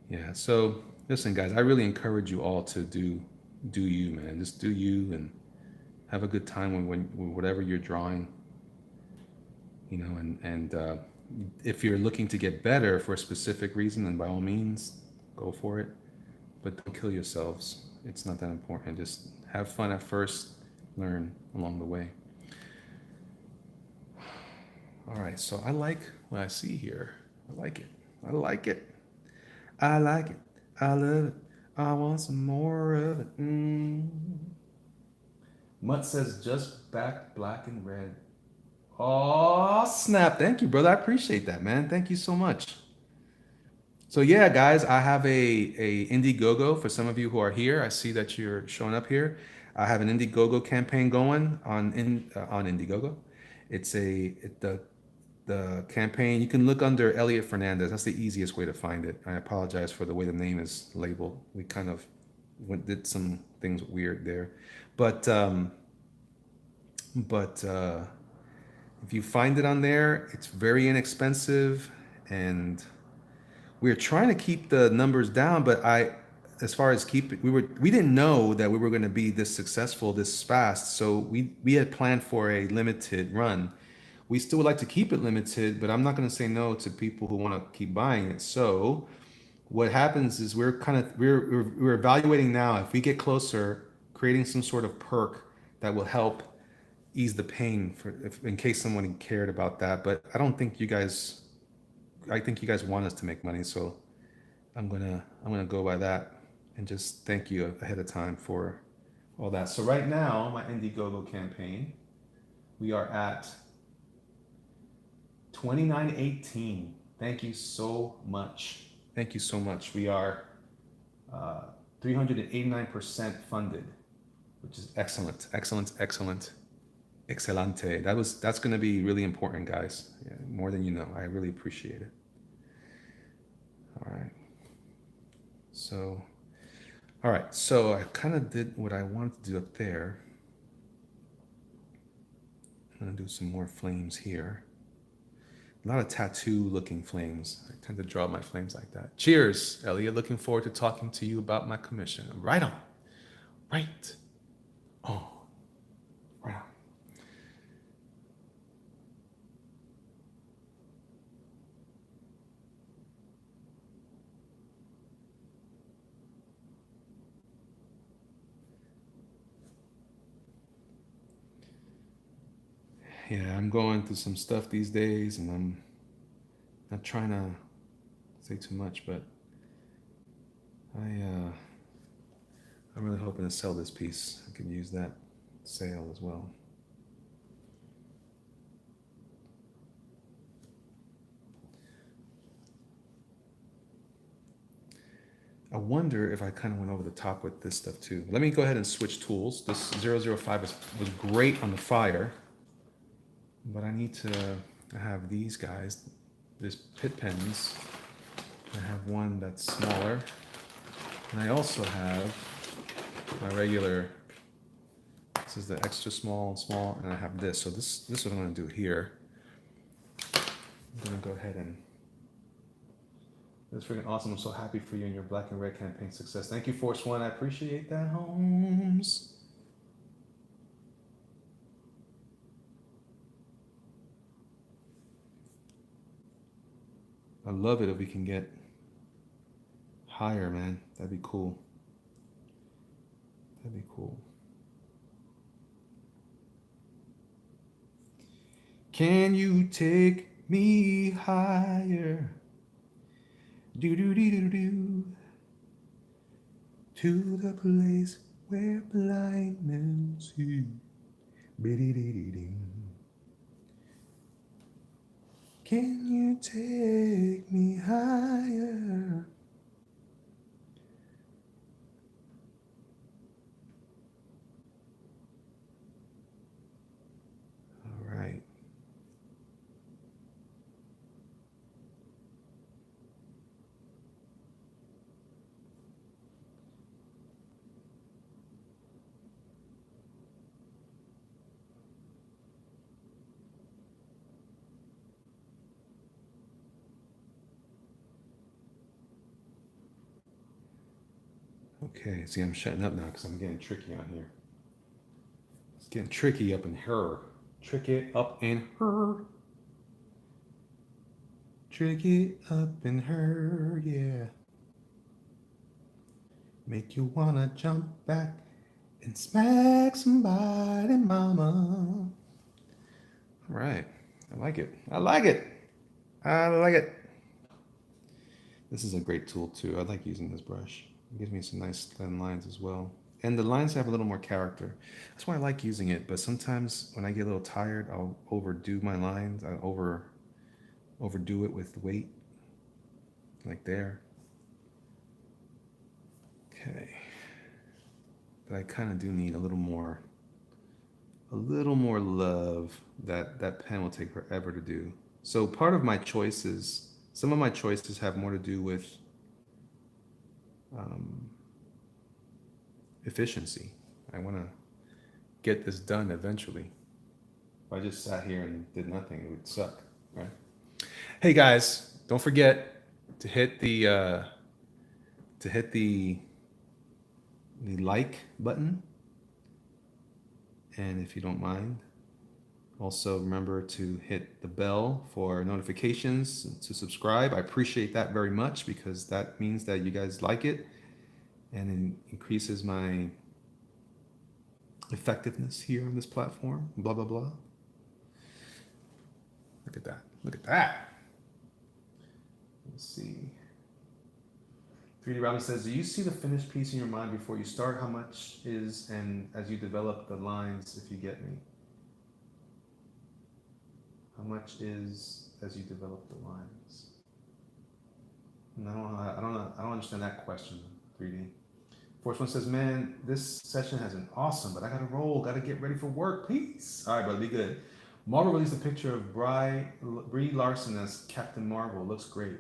Yeah, so listen guys, I really encourage you all to do you, man. Just do you and have a good time when whatever you're drawing, and if you're looking to get better for a specific reason, then by all means go for it, but don't kill yourselves. It's not that important. Just have fun at first, learn along the way. All right, so I like what I see here. I like it. I like it. I like it. I love it. I want some more of it. Mutt says just back black and red. Oh, snap. Thank you, brother. I appreciate that, man. Thank you so much. So yeah, guys, I have a Indiegogo for some of you who are here. I see that you're showing up here. I have an Indiegogo campaign going on Indiegogo. The campaign. You can look under Elliot Fernandez. That's the easiest way to find it. I apologize for the way the name is labeled. We kind of did some things weird there, but if you find it on there, it's very inexpensive, and we're trying to keep the numbers down. But as far as we didn't know that we were going to be this successful this fast, so we had planned for a limited run. We still would like to keep it limited, but I'm not going to say no to people who want to keep buying it. So what happens is we're evaluating now if we get closer, creating some sort of perk that will help ease the pain in case someone cared about that. But I don't think you guys. I think you guys want us to make money, so I'm gonna go by that and just thank you ahead of time for all that. So right now, my Indiegogo campaign, we are at 2918. Thank you so much. Thank you so much. We are 389% funded, which is excellent, excellent, excellent, excelente. That's going to be really important, guys. Yeah, more than you know. I really appreciate it. All right. So I kind of did what I wanted to do up there. I'm gonna do some more flames here. A lot of tattoo looking flames. I tend to draw my flames like that. Cheers, Elliot. Looking forward to talking to you about my commission. Right on. Right. Oh, right on. Yeah, I'm going through some stuff these days, and I'm not trying to say too much, but I'm really hoping to sell this piece. I can use that sale as well. I wonder if I kind of went over the top with this stuff too. Let me go ahead and switch tools. This 005 was great on the fire, but I need to have these guys, these pit pens. I have one that's smaller, and I also have my regular, this is the extra small, and I have this. So this is what I'm gonna do here. I'm gonna go ahead and, that's freaking awesome. I'm so happy for you and your black and red campaign success. Thank you, Force One. I appreciate that, Holmes. I love it if we can get higher, man. That'd be cool. That'd be cool. Can you take me higher? Do do do do do. To the place where blind men see. Biddy-dee-dee-ding. Can you take me higher? All right. Okay, see, I'm shutting up now because I'm getting tricky on here. It's getting tricky up in her. Tricky up in her. Tricky up in her, yeah. Make you wanna jump back and smack somebody, mama. All right, I like it. I like it. I like it. This is a great tool too. I like using this brush. It gives me some nice thin lines as well. And the lines have a little more character. That's why I like using it. But sometimes when I get a little tired, I'll overdo my lines. I overdo it with weight, like there. Okay. But I kind of do need a little more love. That pen will take forever to do. So part of my choices, some of my choices have more to do with um, efficiency. I want to get this done eventually. If I just sat here and did nothing, it would suck, right? Hey guys, don't forget to hit the like button, and if you don't mind, also remember to hit the bell for notifications and to subscribe. I appreciate that very much because that means that you guys like it and it increases my effectiveness here on this platform. Blah blah blah. Look at that. Look at that. Let's see. 3D Robin says, do you see the finished piece in your mind before you start? How much is, and as you develop the lines, if you get me? How much is as you develop the lines? And I don't understand that question, 3D. Force One says, man, this session has been awesome, but I gotta roll, gotta get ready for work. Peace. All right, brother, be good. Marvel released a picture of Brie Larson as Captain Marvel. Looks great.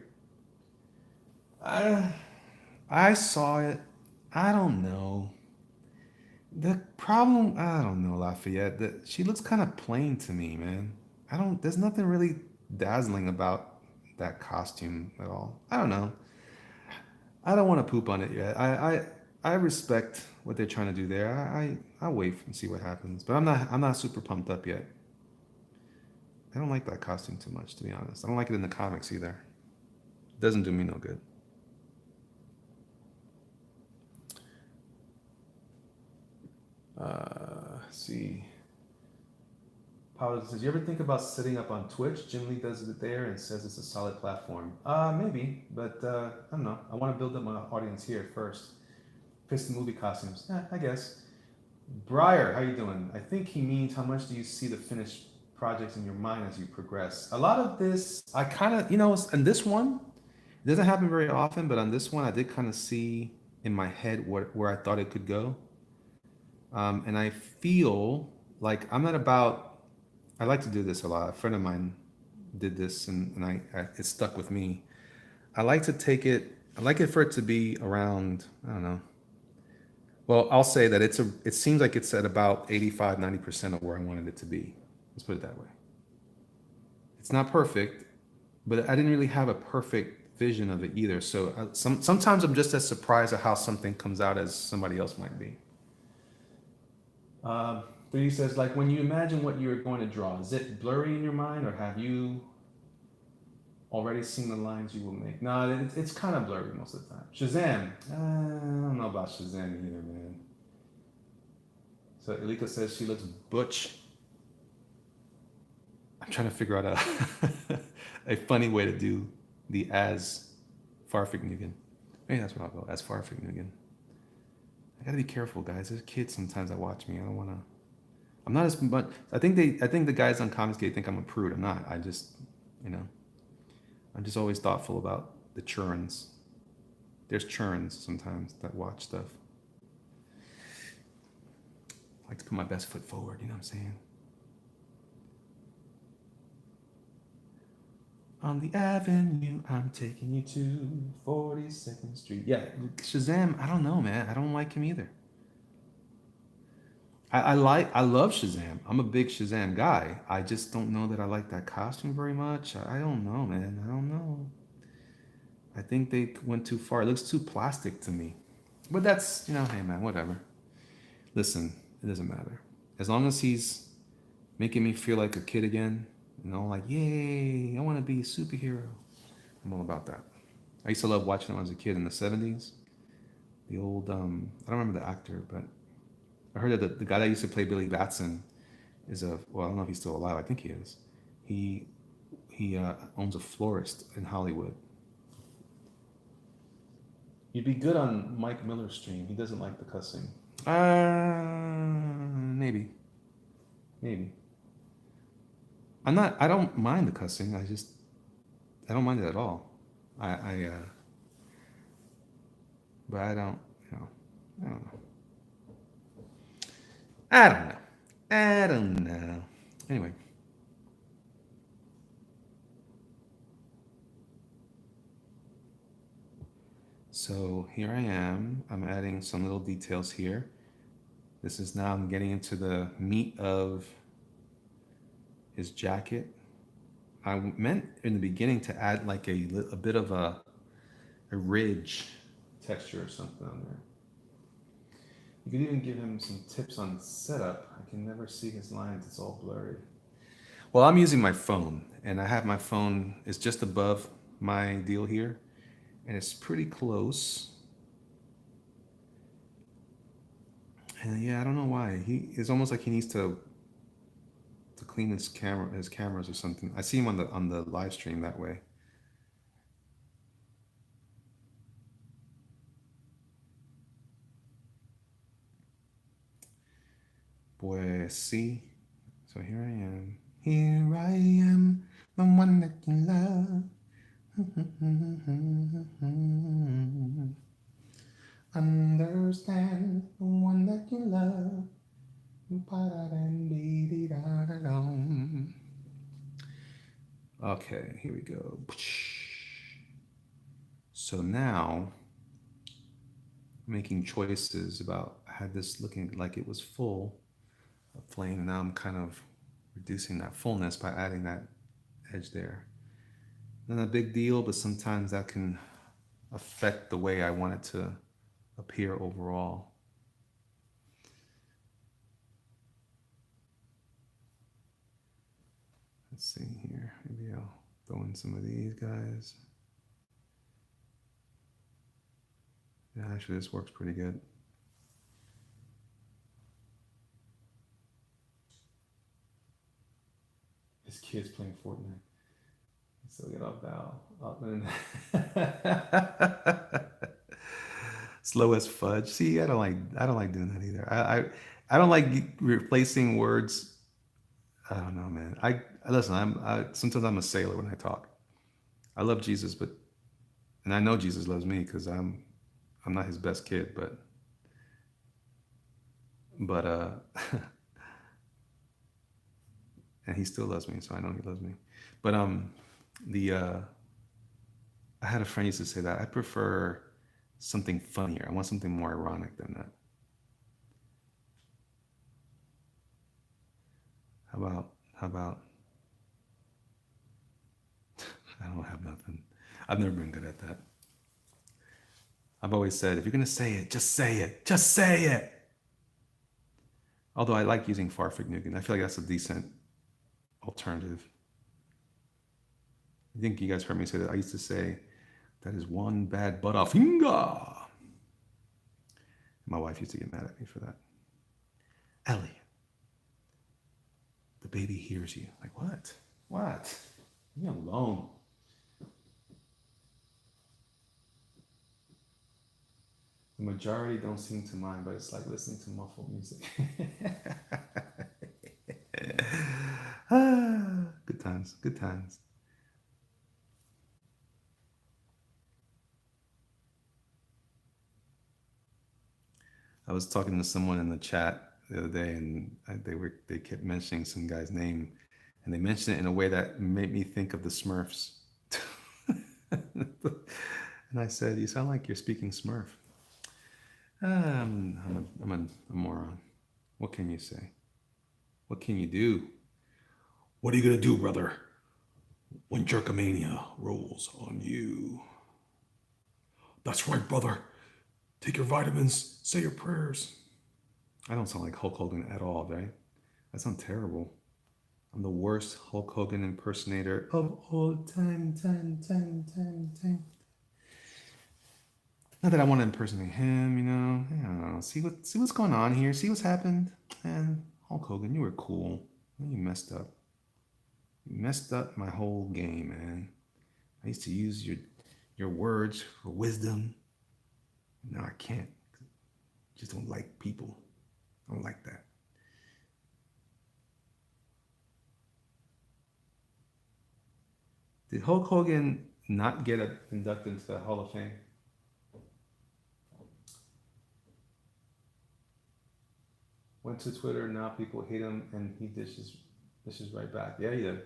I saw it. I don't know. The problem, I don't know, Lafayette. That she looks kind of plain to me, man. I don't. There's nothing really dazzling about that costume at all. I don't know. I don't want to poop on it yet. I respect what they're trying to do there. I'll wait and see what happens. But I'm not super pumped up yet. I don't like that costume too much, to be honest. I don't like it in the comics either. It doesn't do me no good. See. Paolo says, you ever think about setting up on Twitch? Jim Lee does it there and says it's a solid platform. Maybe, but I don't know. I want to build up my audience here first. Fix the movie costumes. I guess. Briar, how you doing? I think he means how much do you see the finished projects in your mind as you progress? A lot of this, I kind of, and this one, it doesn't happen very often, but on this one, I did kind of see in my head where I thought it could go. And I feel like I'm not about, I like to do this a lot. A friend of mine did this and it stuck with me. I like it for it to be around, I don't know. Well, I'll say that it seems like it's at about 85, 90% of where I wanted it to be. Let's put it that way. It's not perfect, but I didn't really have a perfect vision of it either. So sometimes I'm just as surprised at how something comes out as somebody else might be. 3D says, like when you imagine what you're going to draw, is it blurry in your mind or have you already seen the lines you will make? No, it's kind of blurry most of the time. Shazam. I don't know about Shazam either, man. So Elika says she looks butch. I'm trying to figure out a a funny way to do the as Farfignugan. Maybe that's what I'll go as Farfignugan. I gotta be careful, guys. There's kids sometimes that watch me. I don't wanna. I'm not as much. I think the guys on Comicsgate think I'm a prude. I'm not. I just, you know, I'm just always thoughtful about the churns. There's churns sometimes that watch stuff. I like to put my best foot forward. You know what I'm saying? On the avenue, I'm taking you to 42nd Street. Yeah, Shazam. I don't know, man. I don't like him either. I love Shazam. I'm a big Shazam guy. I just don't know that I like that costume very much. I don't know, man. I don't know. I think they went too far. It looks too plastic to me. But that's, you know, hey man, whatever. Listen, it doesn't matter. As long as he's making me feel like a kid again, you know, like, yay, I want to be a superhero. I'm all about that. I used to love watching him as a kid in the 70s. The old, I don't remember the actor, but I heard that the guy that used to play Billy Batson is a, well, I don't know if he's still alive. I think he is. He he owns a florist in Hollywood. You'd be good on Mike Miller's stream. He doesn't like the cussing. Maybe, maybe. I'm not. I don't mind the cussing. I don't mind it at all. But I don't. You know, I don't know. I don't know. I don't know. Anyway, so here I am. I'm adding some little details here. This is now I'm getting into the meat of his jacket. I meant in the beginning to add like a bit of a ridge texture or something on there. You could even give him some tips on setup. I can never see his lines, it's all blurry. Well, I'm using my phone, and I have my phone is just above my deal here, and it's pretty close. And yeah, I don't know why. It's almost like he needs to clean his cameras or something. I see him on the live stream that way. Pues sí. So here I am. Here I am, the one that you love. Understand the one that you love. Okay, here we go. So now, making choices about I had this looking like it was full of flame, and now I'm kind of reducing that fullness by adding that edge there. Not a big deal, but sometimes that can affect the way I want it to appear overall. Let's see here. Maybe I'll throw in some of these guys. Yeah, actually, this works pretty good. His kid's playing Fortnite. So get off Val. Slow as fudge. See, I don't like doing that either. I don't like replacing words. I don't know, man. I listen. Sometimes I'm a sailor when I talk. I love Jesus, and I know Jesus loves me because I'm not his best kid, but and he still loves me, so I know he loves me. But the I had a friend used to say that I prefer something funnier. I want something more ironic than that. How about I don't have nothing. I've never been good at that. I've always said if you're gonna say it, just say it. Just say it. Although I like using Farfignugan. I feel like that's a decent alternative. I think you guys heard me say that. I used to say that is one bad butterfinger. My wife used to get mad at me for that. Ellie, the baby hears you. Like, what? What? Leave me alone. The majority don't seem to mind, but it's like listening to muffled music. Good times, good times. I was talking to someone in the chat the other day, and they kept mentioning some guy's name, and they mentioned it in a way that made me think of the Smurfs. And I said, "You sound like you're speaking Smurf." I'm a moron. What can you say? What can you do? What are you gonna do, brother, when Jerkomania rolls on you? That's right, brother. Take your vitamins. Say your prayers. I don't sound like Hulk Hogan at all, right? I sound terrible. I'm the worst Hulk Hogan impersonator of all time, time. Not that I want to impersonate him, you know. I don't know. See what's going on here. See what's happened. And Hulk Hogan, you were cool. You messed up. You messed up my whole game, man. I used to use your words for wisdom. Now I can't. Just don't like people. I don't like that. Did Hulk Hogan not get inducted into the Hall of Fame? Went to Twitter, now people hate him, and he dishes right back. Yeah, he did.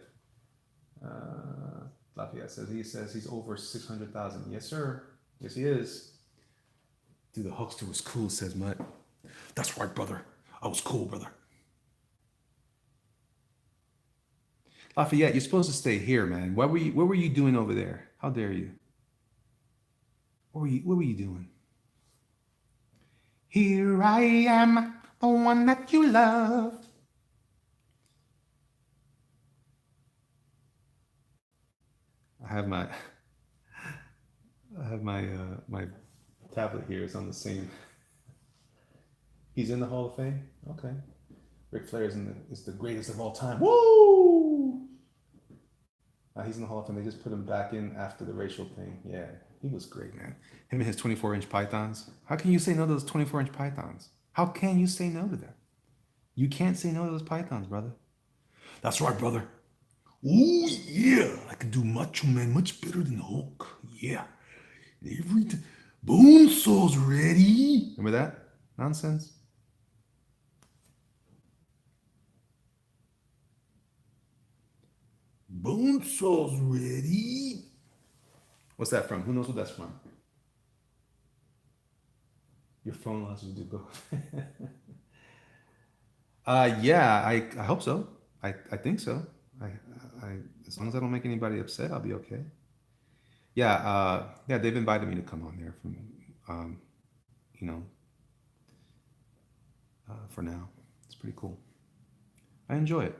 Lafayette says he's over 600,000. Yes, sir. Yes, he is. Dude, the Hulkster was cool, says Mutt. That's right, brother. I was cool, brother. Lafayette, you're supposed to stay here, man. What were you doing over there? How dare you? What were you doing? Here I am, the one that you love. I have my my tablet here. It's on the same. He's in the Hall of Fame. Okay. Ric Flair is the greatest of all time. Woo! He's in the Hall of Fame. They just put him back in after the racial thing. Yeah, he was great, man. Him and his 24-inch pythons. How can you say no to those 24-inch pythons? How can you say no to them? You can't say no to those pythons, brother. That's right, brother. Ooh, yeah. I can do Macho Man much better than Hulk. Yeah. Every time. Bonesaw's ready. Remember that? Nonsense. Bonesaw's ready. What's that from? Who knows what that's from? Your phone allows you to do both. Yeah, I hope so. I think so. I as long as I don't make anybody upset, I'll be okay. Yeah, yeah, they've invited me to come on there from, um, you know, for now. It's pretty cool. I enjoy it.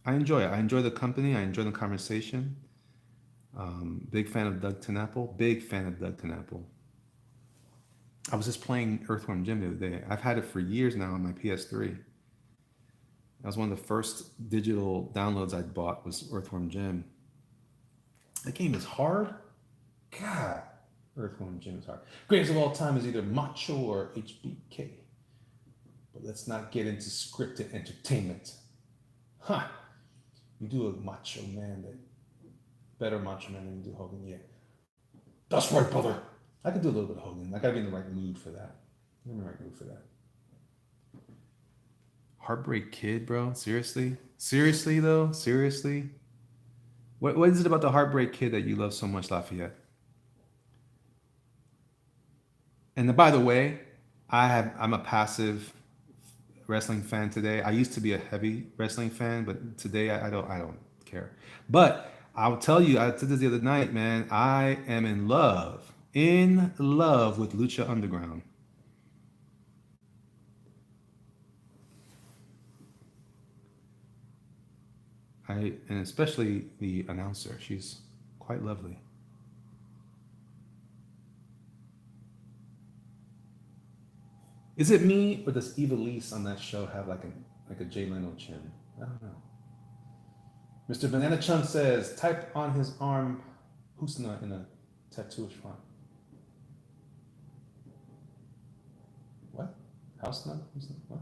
I enjoy it. I enjoy the company. I enjoy the conversation. Big fan of Doug Tenapple. Big fan of Doug Tenapple. I was just playing Earthworm Jim the other day. I've had it for years now on my PS3. That was one of the first digital downloads I bought was Earthworm Jim. That game is hard. God, Earthworm Jim is hard. Greatest of all time is either Macho or HBK. But let's not get into scripted entertainment. Huh. You do a Macho Man that better Macho Man than you do Hogan. Yeah. That's right, brother. I could do a little bit of Hogan. I gotta be in the right mood for that. I'm in the right mood for that. Heartbreak Kid, bro. Seriously? Seriously though? Seriously? What is it about the Heartbreak Kid that you love so much, Lafayette? And by the way, I'm a passive wrestling fan today. I used to be a heavy wrestling fan, but today I don't care. But I'll tell you, I said this the other night, man. I am in love with Lucha Underground. And especially the announcer. She's quite lovely. Is it me or does Eva Lise on that show have like a Jay Leno chin? I don't know. Mr. Banana Chunk says, type on his arm, Husna in a tattooish font. What? Husna? Husna? What?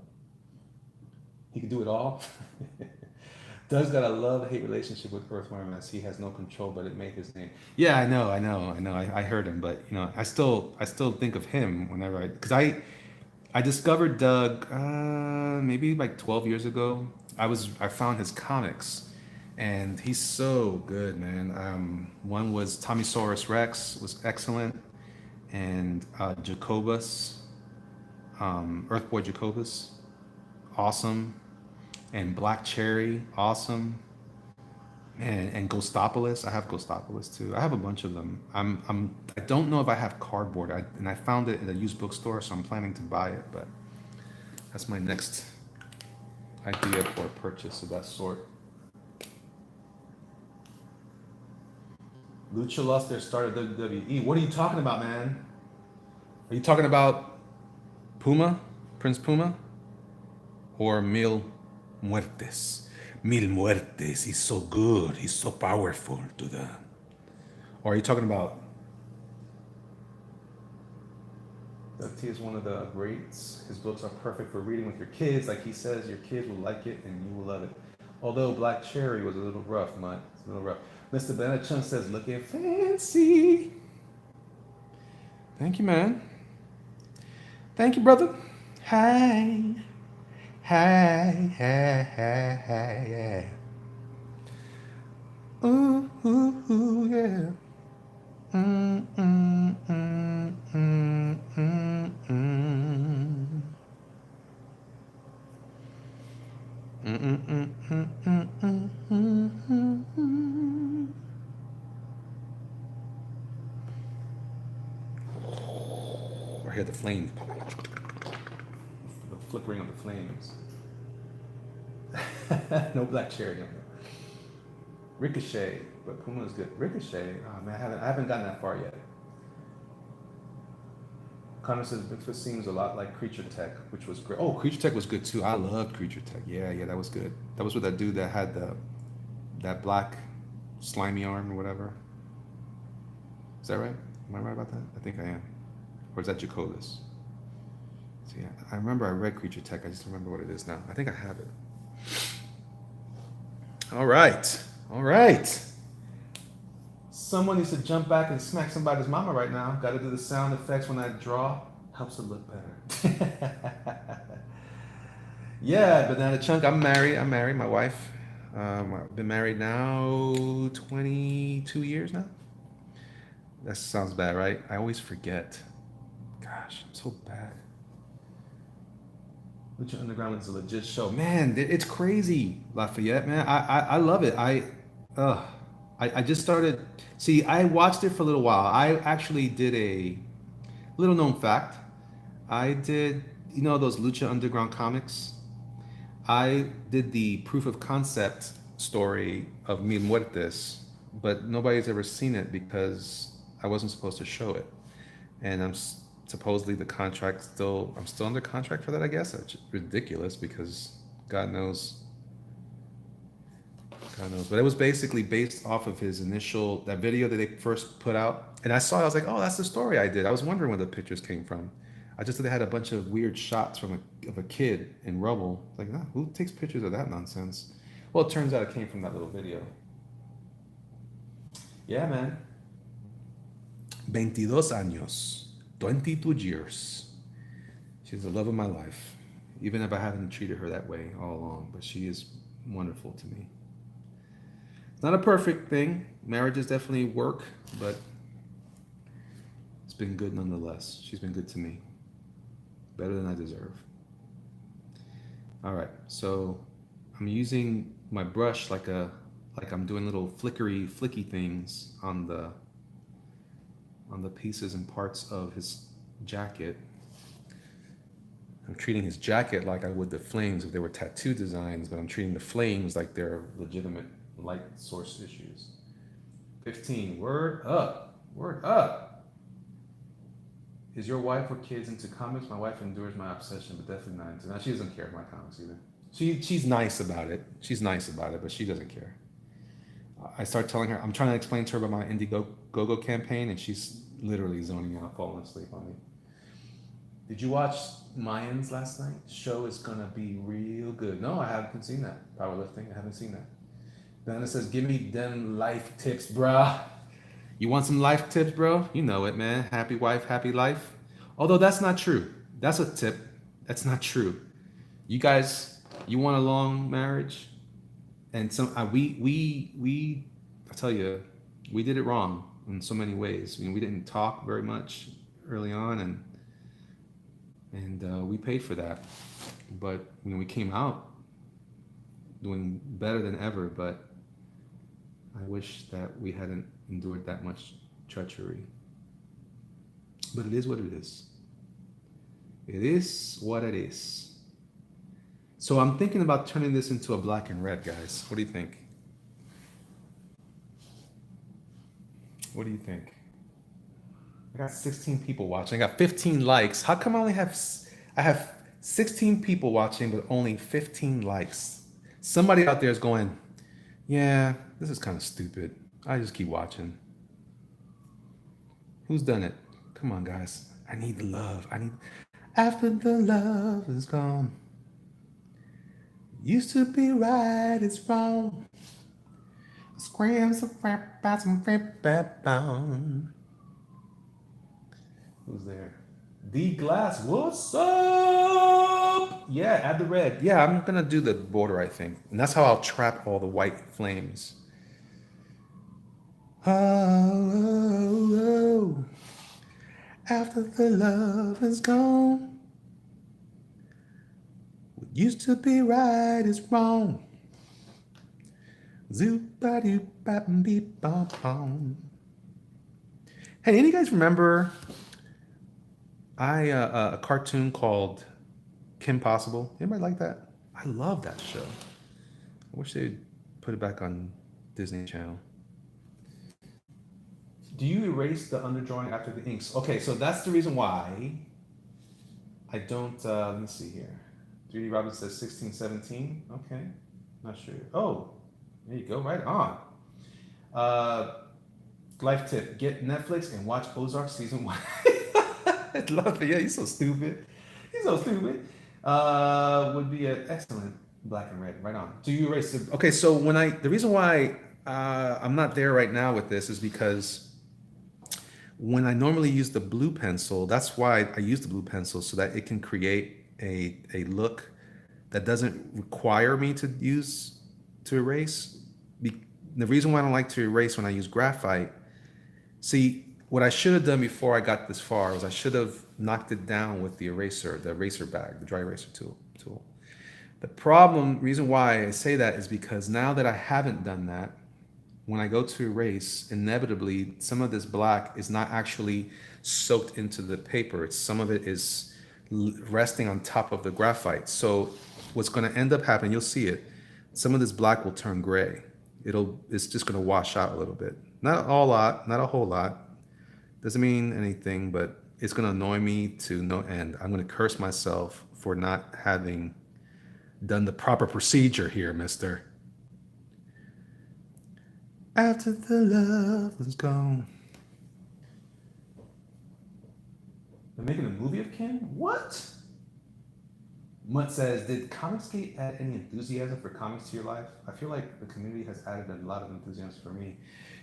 He can do it all? Doug's got a love-hate relationship with Earthworm as he has no control, but it made his name. Yeah, I know. I heard him, but I still think of him whenever because I discovered Doug maybe like 12 years ago. I found his comics, and he's so good, man. One was Tommysaurus Rex was excellent, and Jacobus, Earthboy Jacobus, awesome, and Black Cherry, awesome, and Ghostopolis. I have Ghostopolis too. I have a bunch of them. I don't know if I have cardboard. I found it at a used bookstore, so I'm planning to buy it. But that's my next idea for a purchase of that sort. Lucha lost their start at WWE. What are you talking about, man? Are you talking about Puma, Prince Puma, or Mil Muertes? Mil Muertes. He's so good. He's so powerful to the. Or are you talking about? Doug T is one of the greats. His books are perfect for reading with your kids. Like he says, your kids will like it and you will love it. Although Black Cherry was a little rough, Mutt. It's a little rough. Mr. Bennett Chun says, looking fancy. Thank you, man. Thank you, brother. Hi. Hi, hi, hi, hi, yeah. Ooh, ooh, ooh, yeah. Mm, mm, mm, mm, mm, mm. Mm, mm, mm, mm, mm, mm, mm, mm. I hear the flames. The flickering of the flames. No Black Cherry. No. Ricochet, but Puma is good. Ricochet, oh man, I haven't gotten that far yet. Connor says Bigfoot seems a lot like Creature Tech, which was great. Oh, Creature Tech was good too. I loved Creature Tech. Yeah, that was good. That was with that dude that had that black slimy arm or whatever. Is that right? Am I right about that? I think I am. Or is that Jacobus? So yeah, I remember I read Creature Tech. I just don't remember what it is now. I think I have it. All right. Someone needs to jump back and smack somebody's mama right now. Got to do the sound effects when I draw. Helps it look better. Yeah, Banana Chunk. I'm married. My wife. I've been married now 22 years now. That sounds bad, right? I always forget. Gosh, I'm so bad. Lucha Underground is a legit show, man. It's crazy, Lafayette, man. I love it. Uh, I just started. See, I watched it for a little while. I actually did a little known fact. I did, those Lucha Underground comics. I did the proof of concept story of Mil Muertes, but nobody's ever seen it because I wasn't supposed to show it, and supposedly I'm still under contract for that. I guess it's ridiculous because God knows. God knows. But it was basically based off of his that video that they first put out. And I saw it, I was like, oh, that's the story I did. I was wondering where the pictures came from. I just thought they had a bunch of weird shots of a kid in rubble. Like, who takes pictures of that nonsense? Well, it turns out it came from that little video. Yeah, man. 22 años. 22 years. She's the love of my life. Even if I haven't treated her that way all along. But she is wonderful to me. Not a perfect thing. Marriages definitely work, but it's been good nonetheless. She's been good to me. Better than I deserve. All right, so I'm using my brush like I'm doing little flicky things on the pieces and parts of his jacket. I'm treating his jacket like I would the flames if they were tattoo designs, but I'm treating the flames like they're legitimate light source issues. 15. Word up. Is your wife or kids into comics? My wife endures my obsession, but definitely not into. Now she doesn't care about my comics either. She's nice about it. But she doesn't care. I start telling her, I'm trying to explain to her about my Indiegogo campaign, and she's literally zoning out, falling asleep on me. Did you watch Mayans last night? Show is gonna be real good. No, I haven't seen that. Powerlifting, I haven't seen that. Then it says, give me them life tips, bruh. You want some life tips, bro? You know it, man. Happy wife, happy life. Although that's not true. That's a tip. That's not true. You guys, you want a long marriage? And some we I tell you, we did it wrong in so many ways. I mean, we didn't talk very much early on, and we paid for that. But we came out doing better than ever. But I wish that we hadn't endured that much treachery. But it is what it is. It is what it is. So I'm thinking about turning this into a black and red, guys. What do you think? What do you think? I got 16 people watching. I got 15 likes. How come I have 16 people watching but only 15 likes? Somebody out there is going, yeah, this is kind of stupid. I just keep watching. Who's done it? Come on, guys. I need the love. After the love is gone. Used to be right, it's wrong. Screams of rap, some rap bound. Who's there? D Glass, what's up? Yeah, add the red. Yeah, I'm gonna do the border, I think. And that's how I'll trap all the white flames. Oh, after the love is gone, what used to be right is wrong. Zoop-a-doop-bap-beep-bom-bom. Hey, any guys remember a cartoon called Kim Possible? Anybody like that? I love that show. I wish they'd put it back on Disney Channel. Do you erase the underdrawing after the inks? Okay, so that's the reason why I don't, let me see here. 3D Robin says 1617. Okay, not sure. Oh, there you go, right on. Life tip, get Netflix and watch Ozark season 1. I love it. Yeah, he's so stupid. He's so stupid. Would be an excellent black and red. Right on. Do you erase the? Okay, so the reason why I'm not there right now with this is because when I normally use the blue pencil, that's why I use the blue pencil so that it can create a look that doesn't require me to erase. The reason why I don't like to erase when I use graphite, see, what I should have done before I got this far was I should have knocked it down with the eraser bag, the dry eraser tool. The reason why I say that is because now that I haven't done that, when I go to erase, inevitably, some of this black is not actually soaked into the paper. Some of it is resting on top of the graphite. So what's going to end up happening, you'll see it, some of this black will turn gray. It's just going to wash out a little bit. Not a lot, not a whole lot. Doesn't mean anything, but it's going to annoy me to no end. I'm going to curse myself for not having done the proper procedure here, mister. After the love is gone. They're making a movie of Ken? What? Mutt says, did Comicsgate add any enthusiasm for comics to your life? I feel like the community has added a lot of enthusiasm for me.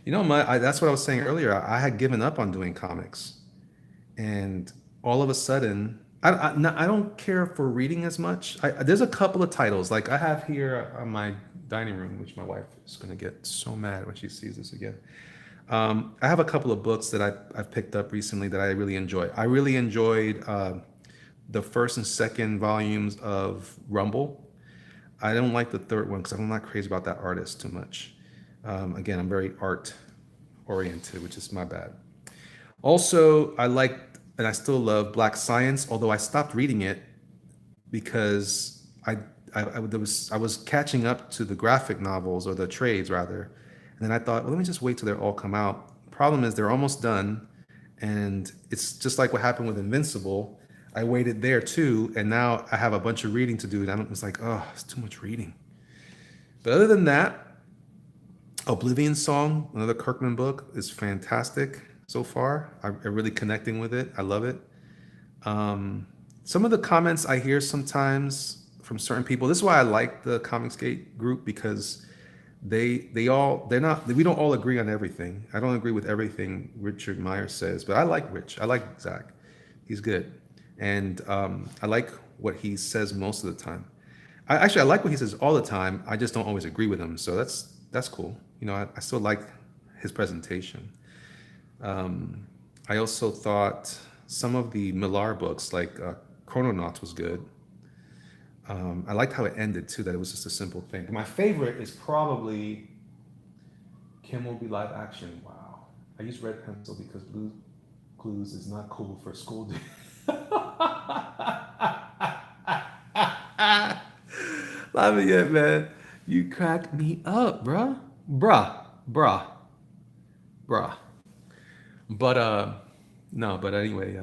You know, Mutt, that's what I was saying earlier. I had given up on doing comics. And all of a sudden, I don't care for reading as much. There's a couple of titles. Like I have here on my dining room, which my wife is going to get so mad when she sees this again. I have a couple of books that I've picked up recently that I really enjoy. I really enjoyed the first and second volumes of Rumble. I don't like the third one because I'm not crazy about that artist too much. Again, I'm very art oriented, which is my bad. Also, I liked and I still love Black Science, although I stopped reading it because I was catching up to the graphic novels, or the trades rather, and then I thought, well, let me just wait till they're all come out. Problem is, they're almost done, and it's just like what happened with Invincible. I waited there too, and now I have a bunch of reading to do, and it's like, oh, it's too much reading. But other than that, Oblivion Song, another Kirkman book, is fantastic so far. I'm really connecting with it. I love it. Um, some of the comments I hear sometimes from certain people. This is why I like the Comicsgate group, because they're not, we don't all agree on everything. I don't agree with everything Richard Meyer says, but I like Rich. I like Zach. He's good, and I like what he says most of the time. I like what he says all the time. I just don't always agree with him, so that's cool. I still like his presentation. I also thought some of the Millar books, like Chrononauts, was good. I liked how it ended too, that it was just a simple thing. My favorite is probably Kim Will Be Live Action. Wow. I use red pencil because blue clues is not cool for school day. Love it yet, man. You cracked me up, bruh. Bruh. Bruh. But no, but anyway,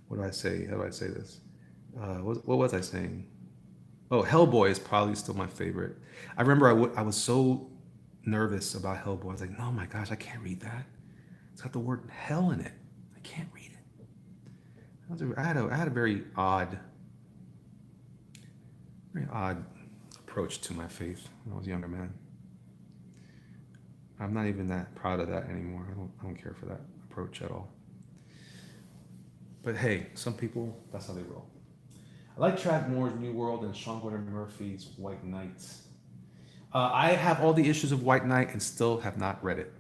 what do I say? How do I say this? What was I saying? Oh, Hellboy is probably still my favorite. I remember I was so nervous about Hellboy. I was like, oh my gosh, I can't read that. It's got the word hell in it. I can't read it. I had a very odd approach to my faith when I was a younger man. I'm not even that proud of that anymore. I don't care for that approach at all. But hey, some people, that's how they roll. I like Track Moore's New World and Sean Gordon Murphy's White Knight. I have all the issues of White Knight and still have not read it.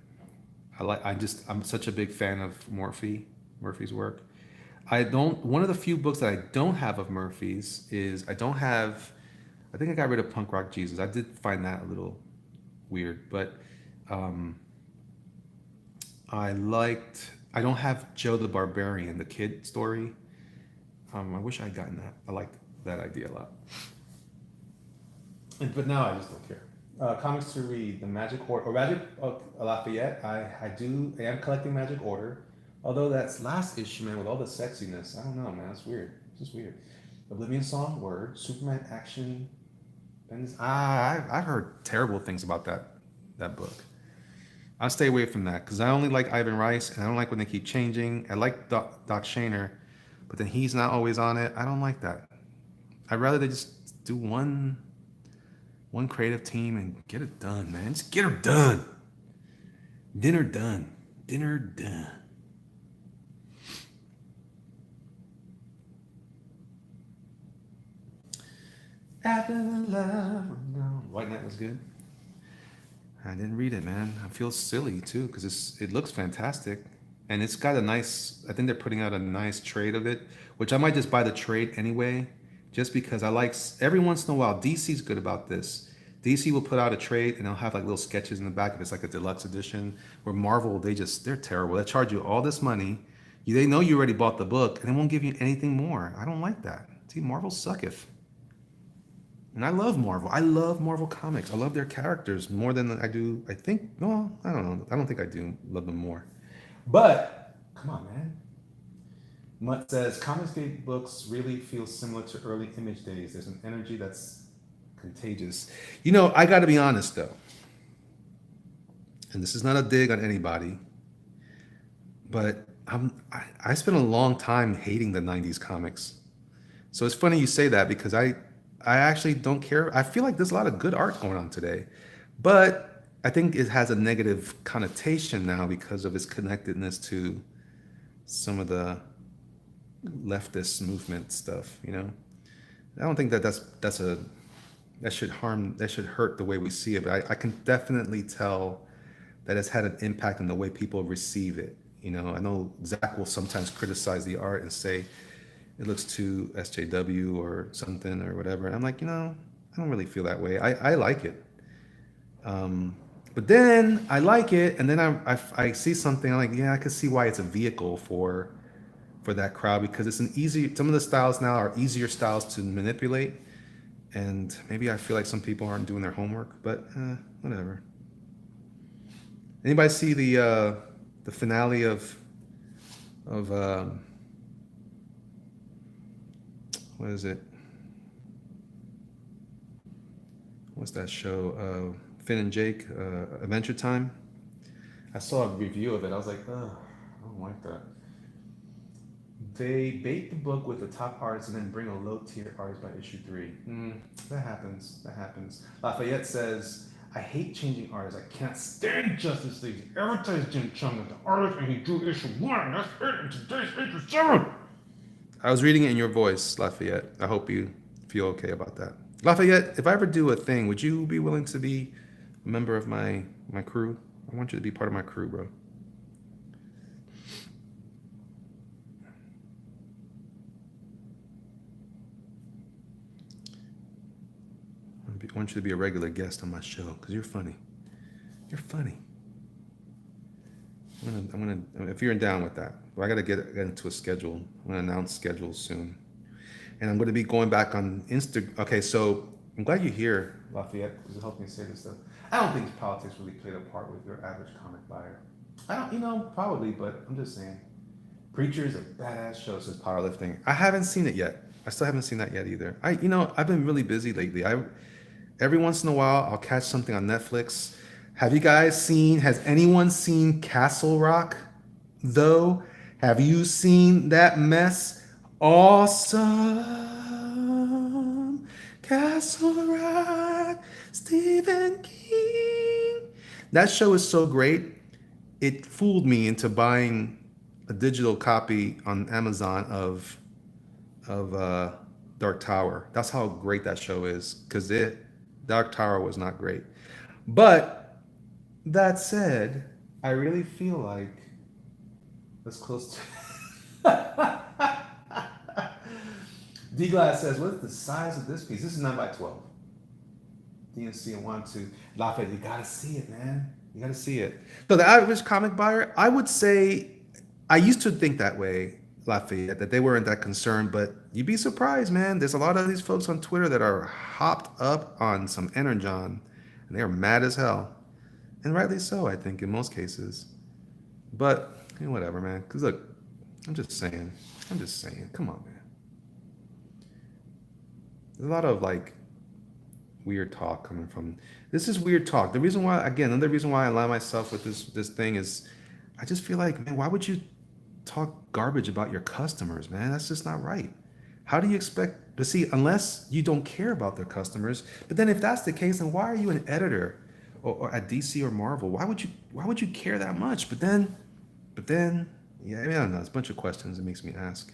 I'm such a big fan of Murphy's work. One of the few books that I don't have of Murphy's is I think I got rid of Punk Rock Jesus. I did find that a little weird, but um, I don't have Joe the Barbarian, the kid story. I wish I'd gotten that. I liked that idea a lot. But now I just don't care. Comics to read: The Magic Order, or Magic Lafayette. I am collecting Magic Order. Although that's last issue, man, with all the sexiness, I don't know, man. It's weird. It's just weird. Oblivion Song, Word, Superman Action. I've heard terrible things about that book. I'll stay away from that because I only like Ivan Rice, and I don't like when they keep changing. I like Doc Shaner, but then he's not always on it. I don't like that. I'd rather they just do one creative team and get it done, man. Just get her done. Dinner done. Dinner done. After the love, White Knight was good. I didn't read it, man. I feel silly too because it looks fantastic, and it's got a nice. I think they're putting out a nice trade of it, which I might just buy the trade anyway, just because I like. Every once in a while, DC's good about this. DC will put out a trade and they'll have like little sketches in the back if it's like a deluxe edition. Where Marvel, they're terrible. They charge you all this money. They know you already bought the book and they won't give you anything more. I don't like that. See, Marvel sucketh. And I love Marvel. I love Marvel comics. I love their characters more than I do. I think, no, I don't know. I don't think I do love them more. But, come on, man. Mutt says, Comicsgate books really feel similar to early Image days. There's an energy that's contagious. I got to be honest, though. And this is not a dig on anybody. But I spent a long time hating the 90s comics. So it's funny you say that because I actually don't care. I feel like there's a lot of good art going on today, but I think it has a negative connotation now because of its connectedness to some of the leftist movement stuff. I don't think that should hurt the way we see it. But I can definitely tell that it's had an impact on the way people receive it. I know Zach will sometimes criticize the art and say it looks too SJW or something or whatever. And I'm like, I don't really feel that way. I like it. But then I like it, and then I see something, I'm like, yeah, I can see why it's a vehicle for that crowd because it's some of the styles now are easier styles to manipulate. And maybe I feel like some people aren't doing their homework, but whatever. Anybody see the finale of what is it? What's that show? Finn and Jake, Adventure Time. I saw a review of it. I was like, oh, I don't like that. They bait the book with the top artists and then bring a low tier artist by issue three. That happens. That happens. Lafayette says, I hate changing artists. I can't stand Justice League. He advertised Jim Chung as the artist and he drew issue one. That's it in today's issue seven. I was reading it in your voice, Lafayette. I hope you feel okay about that. Lafayette, if I ever do a thing, would you be willing to be a member of my crew? I want you to be part of my crew, bro. I want you to be a regular guest on my show because you're funny. You're funny. I'm gonna. If you're down with that, I gotta get into a schedule. I'm gonna announce schedules soon, and I'm gonna be going back on Insta. Okay, so I'm glad you're here, Lafayette, because it helped me say this stuff. I don't think politics really played a part with your average comic buyer. I don't, probably, but I'm just saying. Preacher is a badass show, says powerlifting. I haven't seen it yet. I still haven't seen that yet either. I've been really busy lately. Every once in a while, I'll catch something on Netflix. Has anyone seen Castle Rock, though? Have you seen that mess? Awesome. Castle Rock, Stephen King. That show is so great. It fooled me into buying a digital copy on Amazon of Dark Tower. That's how great that show is, because Dark Tower was not great. But that said, I really feel like that's close to. D Glass says, "What is the size of this piece? This is 9x12. DNC and 1-2. Lafayette, you gotta see it, man. You gotta see it." So the average comic buyer, I would say, I used to think that way, Lafayette, that they weren't that concerned, but you'd be surprised, man. There's a lot of these folks on Twitter that are hopped up on some Energon, and they're mad as hell. And rightly so, I think, in most cases. But, whatever, man. Because look, I'm just saying. Come on, man. There's a lot of, weird talk coming from... This is weird talk. The reason why, again, another reason why I allow myself with this thing is I just feel like, man, why would you talk garbage about your customers, man? That's just not right. How do you expect to see, unless you don't care about their customers? But then if that's the case, then why are you an editor or at DC or Marvel? Why would you care that much? But then, yeah, I don't know. It's a bunch of questions it makes me ask.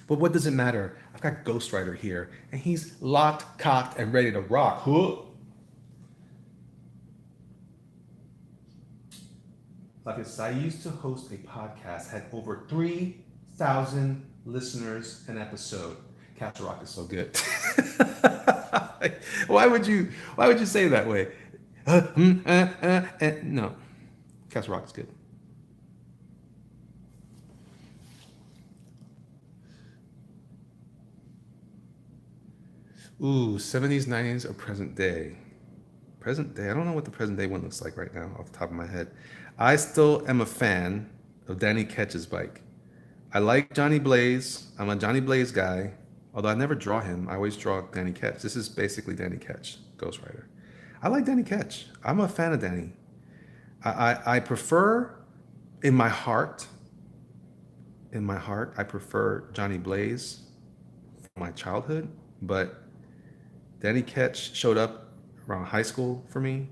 But what does it matter? I've got GhostRider here, and he's locked, cocked, and ready to rock. Huh? I used to host a podcast, had over 3,000 listeners an episode. Castle Rock is so good. Why would you say it that way? No. Castle Rock is good. Ooh, 70s, 90s, or present day? Present day. I don't know what the present day one looks like right now off the top of my head. I still am a fan of Danny Ketch's bike. I like Johnny Blaze. I'm a Johnny Blaze guy. Although I never draw him, I always draw Danny Ketch. This is basically Danny Ketch, GhostRider. I like Danny Ketch. I'm a fan of Danny. I prefer, in my heart, I prefer Johnny Blaze from my childhood, but Danny Ketch showed up around high school for me,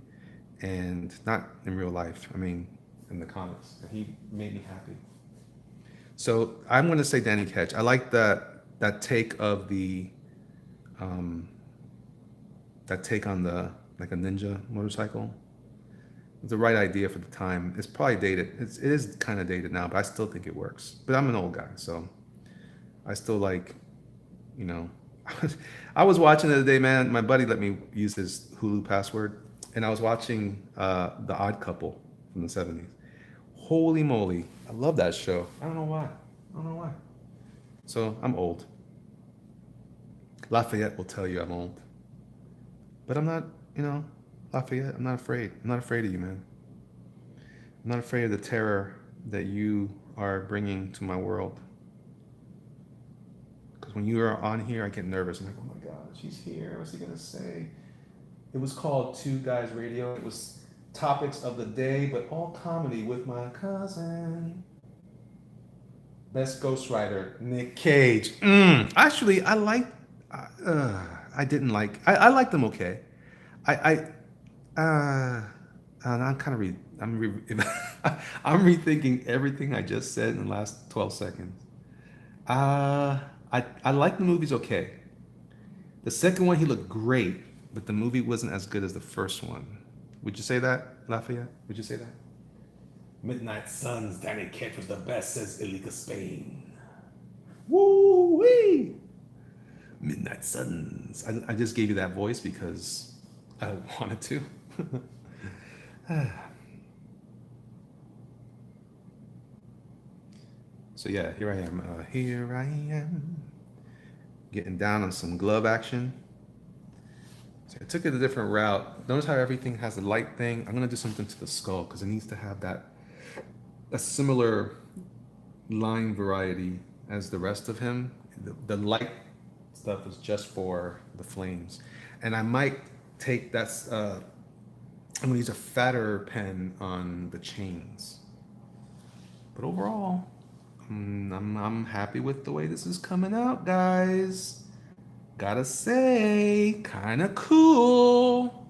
and not in real life. I mean, in the comics. He made me happy. So I'm going to say Danny Ketch. I like that take of that take on the like a ninja motorcycle. It's the right idea for the time. It's probably dated. It is kind of dated now, but I still think it works. But I'm an old guy, so I still like, I was watching the other day, man. My buddy let me use his Hulu password, and I was watching The Odd Couple from the 70s. Holy moly. I love that show. I don't know why. So I'm old. Lafayette will tell you I'm old. But I'm not, Lafayette, I'm not afraid. I'm not afraid of you, man. I'm not afraid of the terror that you are bringing to my world. Because when you are on here, I get nervous. I'm like, oh my God. She's here. What's he gonna say? It was called Two Guys Radio. It was topics of the day, but all comedy with my cousin. Best ghostwriter, Nick Cage. Actually, I like. I didn't like. I liked them okay. And I'm kind of I'm rethinking everything I just said in the last 12 seconds. I like the movies okay. The second one he looked great, but the movie wasn't as good as the first one. Would you say that, Lafayette? Would you say that? Midnight Suns, Danny Ketch was the best, says Ilika Spain. Woo wee! Midnight Suns. I just gave you that voice because I wanted to. So yeah, here I am. Here I am. Getting down on some glove action. So I took it a different route. Notice how everything has a light thing. I'm gonna do something to the skull because it needs to have that a similar line variety as the rest of him. The light stuff is just for the flames, and I might take that's. I'm gonna use a fatter pen on the chains. But overall, I'm happy with the way this is coming out, guys. Gotta say, kind of cool.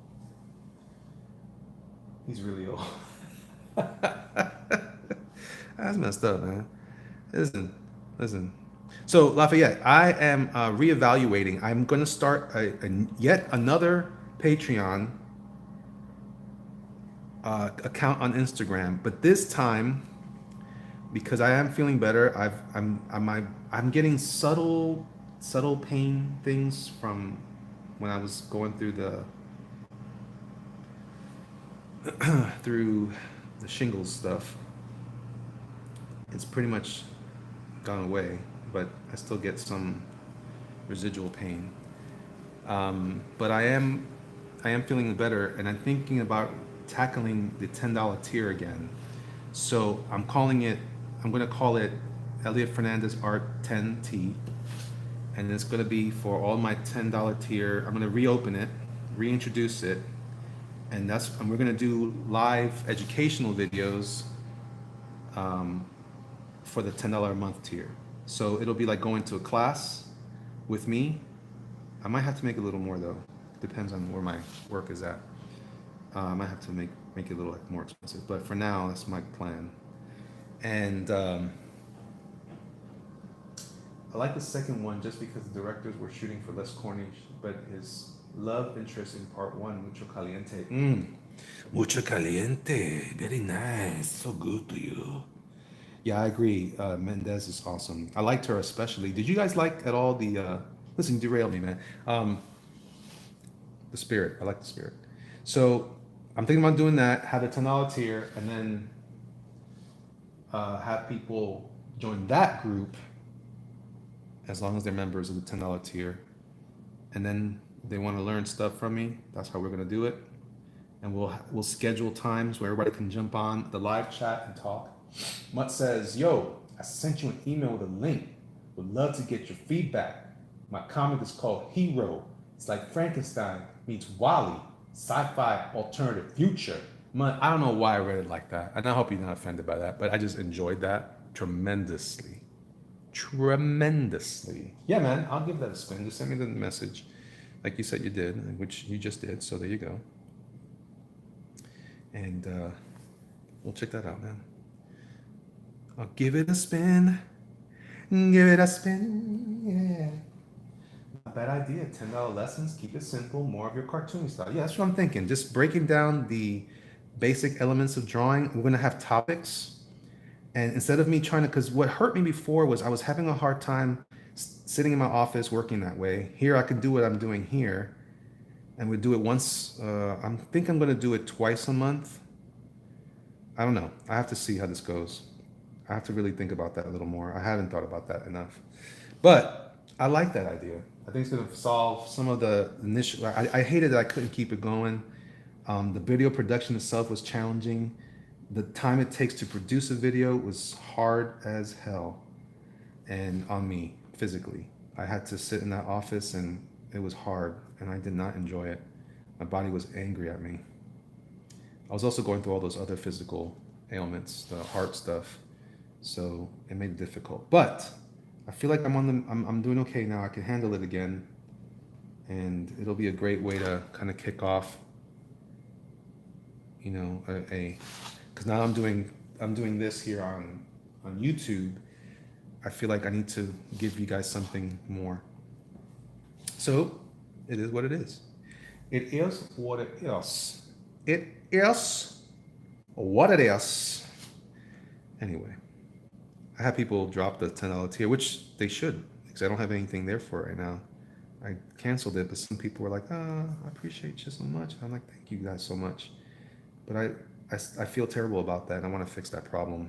He's really old. That's messed up, man. Listen. So Lafayette, I am reevaluating. I'm going to start yet another Patreon account on Instagram, but this time because I am feeling better. I'm getting subtle pain things from when I was going through through the shingles stuff. It's pretty much gone away, but I still get some residual pain. But I am feeling better, and I'm thinking about tackling the $10 tier again. So I'm going to call it Elliot Fernandez Art 10T, and it's going to be for all my $10 tier. I'm going to reopen it, reintroduce it, and we're going to do live educational videos for the $10 a month tier. So it'll be like going to a class with me. I might have to make a little more though. Depends on where my work is at. I might have to make it a little more expensive, but for now, that's my plan. And I like the second one just because the directors were shooting for less Cornish, but his love interest in part one, Mucho Caliente. Mucho Caliente, very nice, so good to you. Yeah, I agree. Mendez is awesome. I liked her especially. Did you guys like at all the? Listen, derail me, man. The Spirit. I like the Spirit. So I'm thinking about doing that. Have a $10 tier, and then have people join that group as long as they're members of the $10 tier, and then they want to learn stuff from me. That's how we're gonna do it, and we'll schedule times where everybody can jump on the live chat and talk. Mutt says, "Yo, I sent you an email with a link. Would love to get your feedback. My comic is called Hero. It's like Frankenstein meets Wally, sci-fi alternative future." Mutt, I don't know why I read it like that, and I hope you're not offended by that, but I just enjoyed that tremendously. Yeah, man, I'll give that a spin. Just send me the message, like you said you did, which you just did. So there you go, and we'll check that out, man. I'll give it a spin. Give it a spin, yeah. Not a bad idea. $10 lessons. Keep it simple. More of your cartoony style. Yeah, that's what I'm thinking. Just breaking down the basic elements of drawing. We're gonna have topics, and instead of me trying to, because what hurt me before was I was having a hard time sitting in my office working that way. Here I could do what I'm doing here, and we do it once. I think I'm gonna do it twice a month. I don't know. I have to see how this goes. I have to really think about that a little more. I haven't thought about that enough. But I like that idea. I think it's going to solve some of the initial... I hated that I couldn't keep it going. The video production itself was challenging. The time it takes to produce a video was hard as hell. And on me, physically. I had to sit in that office and It was hard, and I did not enjoy it. My body was angry at me. I was also going through all those other physical ailments, the heart stuff, so it made it difficult. But I feel like I'm doing okay now. I can handle it again, and it'll be a great way to kind of kick off, because now I'm doing this here on YouTube. I feel like I need to give you guys something more. So it is what it is. It is what it is. It is what it is. Anyway, I have people drop the $10 tier, which they should, because I don't have anything there for it right now. I canceled it, but some people were like, I appreciate you so much. I'm like, thank you guys so much. But I feel terrible about that, and I want to fix that problem.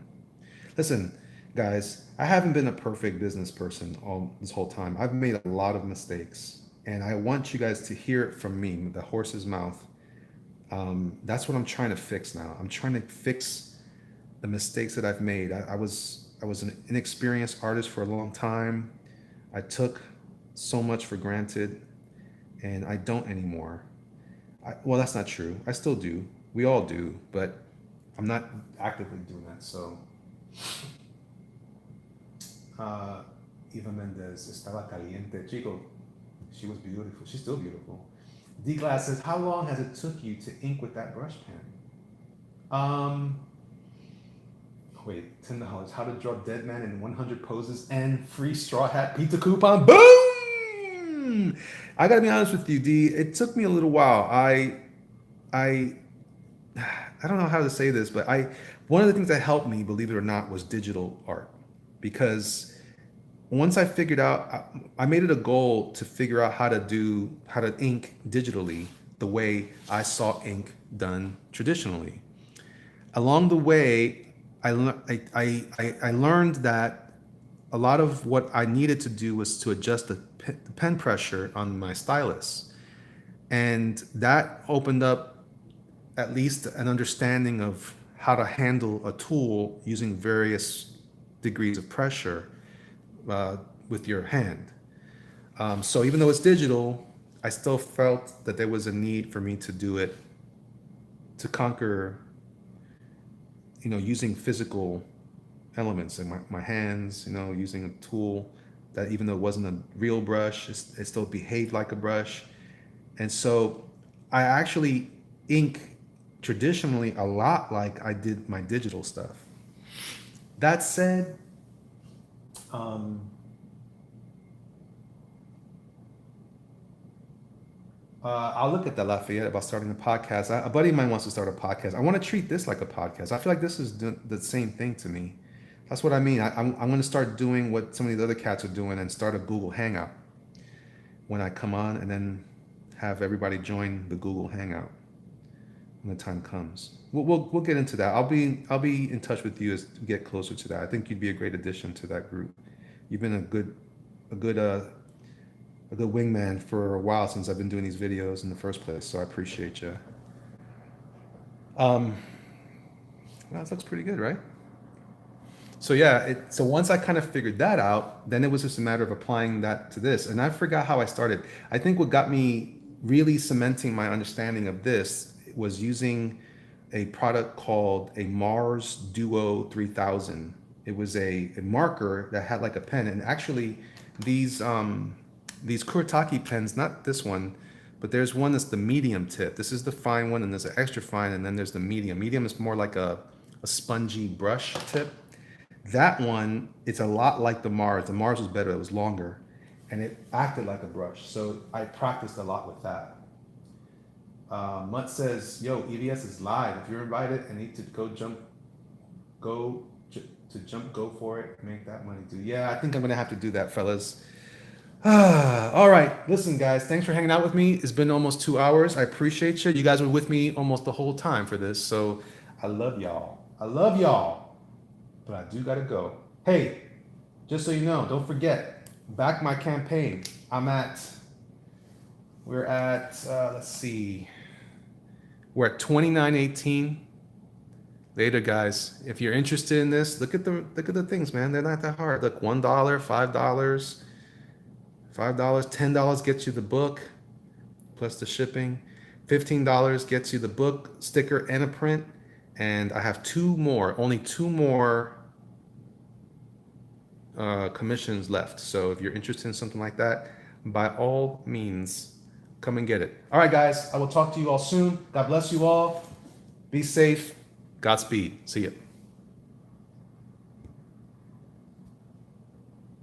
Listen, guys, I haven't been a perfect business person all this whole time. I've made a lot of mistakes, and I want you guys to hear it from me, the horse's mouth. That's what I'm trying to fix now. I'm trying to fix the mistakes that I've made. I was an inexperienced artist for a long time. I took so much for granted, and I don't anymore. Well, that's not true. I still do. We all do, but I'm not actively doing that. So, uh, Eva Mendez estaba caliente, chico. She was beautiful. She's still beautiful. D Glass says, "How long has it took you to ink with that brush pen?" Um, Wait, $10. How to draw dead man in 100 poses and free straw hat pizza coupon. Boom! I gotta be honest with you, D. It took me a little while. I, I don't know how to say this, but one of the things that helped me, believe it or not, was digital art, because once I figured out, I made it a goal to figure out how to ink digitally the way I saw ink done traditionally. Along the way, I learned that a lot of what I needed to do was to adjust the pen pressure on my stylus. And that opened up at least an understanding of how to handle a tool using various degrees of pressure with your hand. So even though it's digital, I still felt that there was a need for me to do it to conquer, using physical elements in my hands, using a tool that, even though it wasn't a real brush, it still behaved like a brush. And so I actually ink traditionally a lot like I did my digital stuff. That said, um, I'll look at that, Lafayette, about starting a podcast. A buddy of mine wants to start a podcast. I want to treat this like a podcast. I feel like this is the same thing to me. That's what I mean. I'm going to start doing what some of these other cats are doing and start a Google Hangout when I come on, and then have everybody join the Google Hangout when the time comes. We'll get into that. I'll be in touch with you as we get closer to that. I think you'd be a great addition to that group. You've been a good wingman for a while, since I've been doing these videos in the first place. So I appreciate you. Um, well, that looks pretty good, right? So yeah, so once I kind of figured that out, then it was just a matter of applying that to this. And I forgot how I started. I think what got me really cementing my understanding of this was using a product called a Mars Duo 3000. It was a marker that had like a pen, and actually these Kuretake pens, not this one, but there's one that's the medium tip. This is the fine one, and there's an extra fine, and then there's the medium. Medium is more like a spongy brush tip. That one, it's a lot like the Mars. The Mars was better, it was longer, and it acted like a brush. So I practiced a lot with that. Mutt says, "Yo, EVS is live. If you're invited and need to go for it, make that money too." Yeah, I think I'm gonna have to do that, fellas. All right, listen, guys. Thanks for hanging out with me. It's been almost 2 hours. I appreciate you. You guys were with me almost the whole time for this, so I love y'all. I love y'all, but I do gotta go. Hey, just so you know, don't forget, back my campaign. We're at, let's see, we're at 2918. Later, guys. If you're interested in this, look at the things, man. They're not that hard. Look, $1, $5, $5, $10 gets you the book plus the shipping. $15 gets you the book, sticker, and a print. And I have only two more commissions left. So if you're interested in something like that, by all means, come and get it. All right, guys, I will talk to you all soon. God bless you all. Be safe. Godspeed. See ya.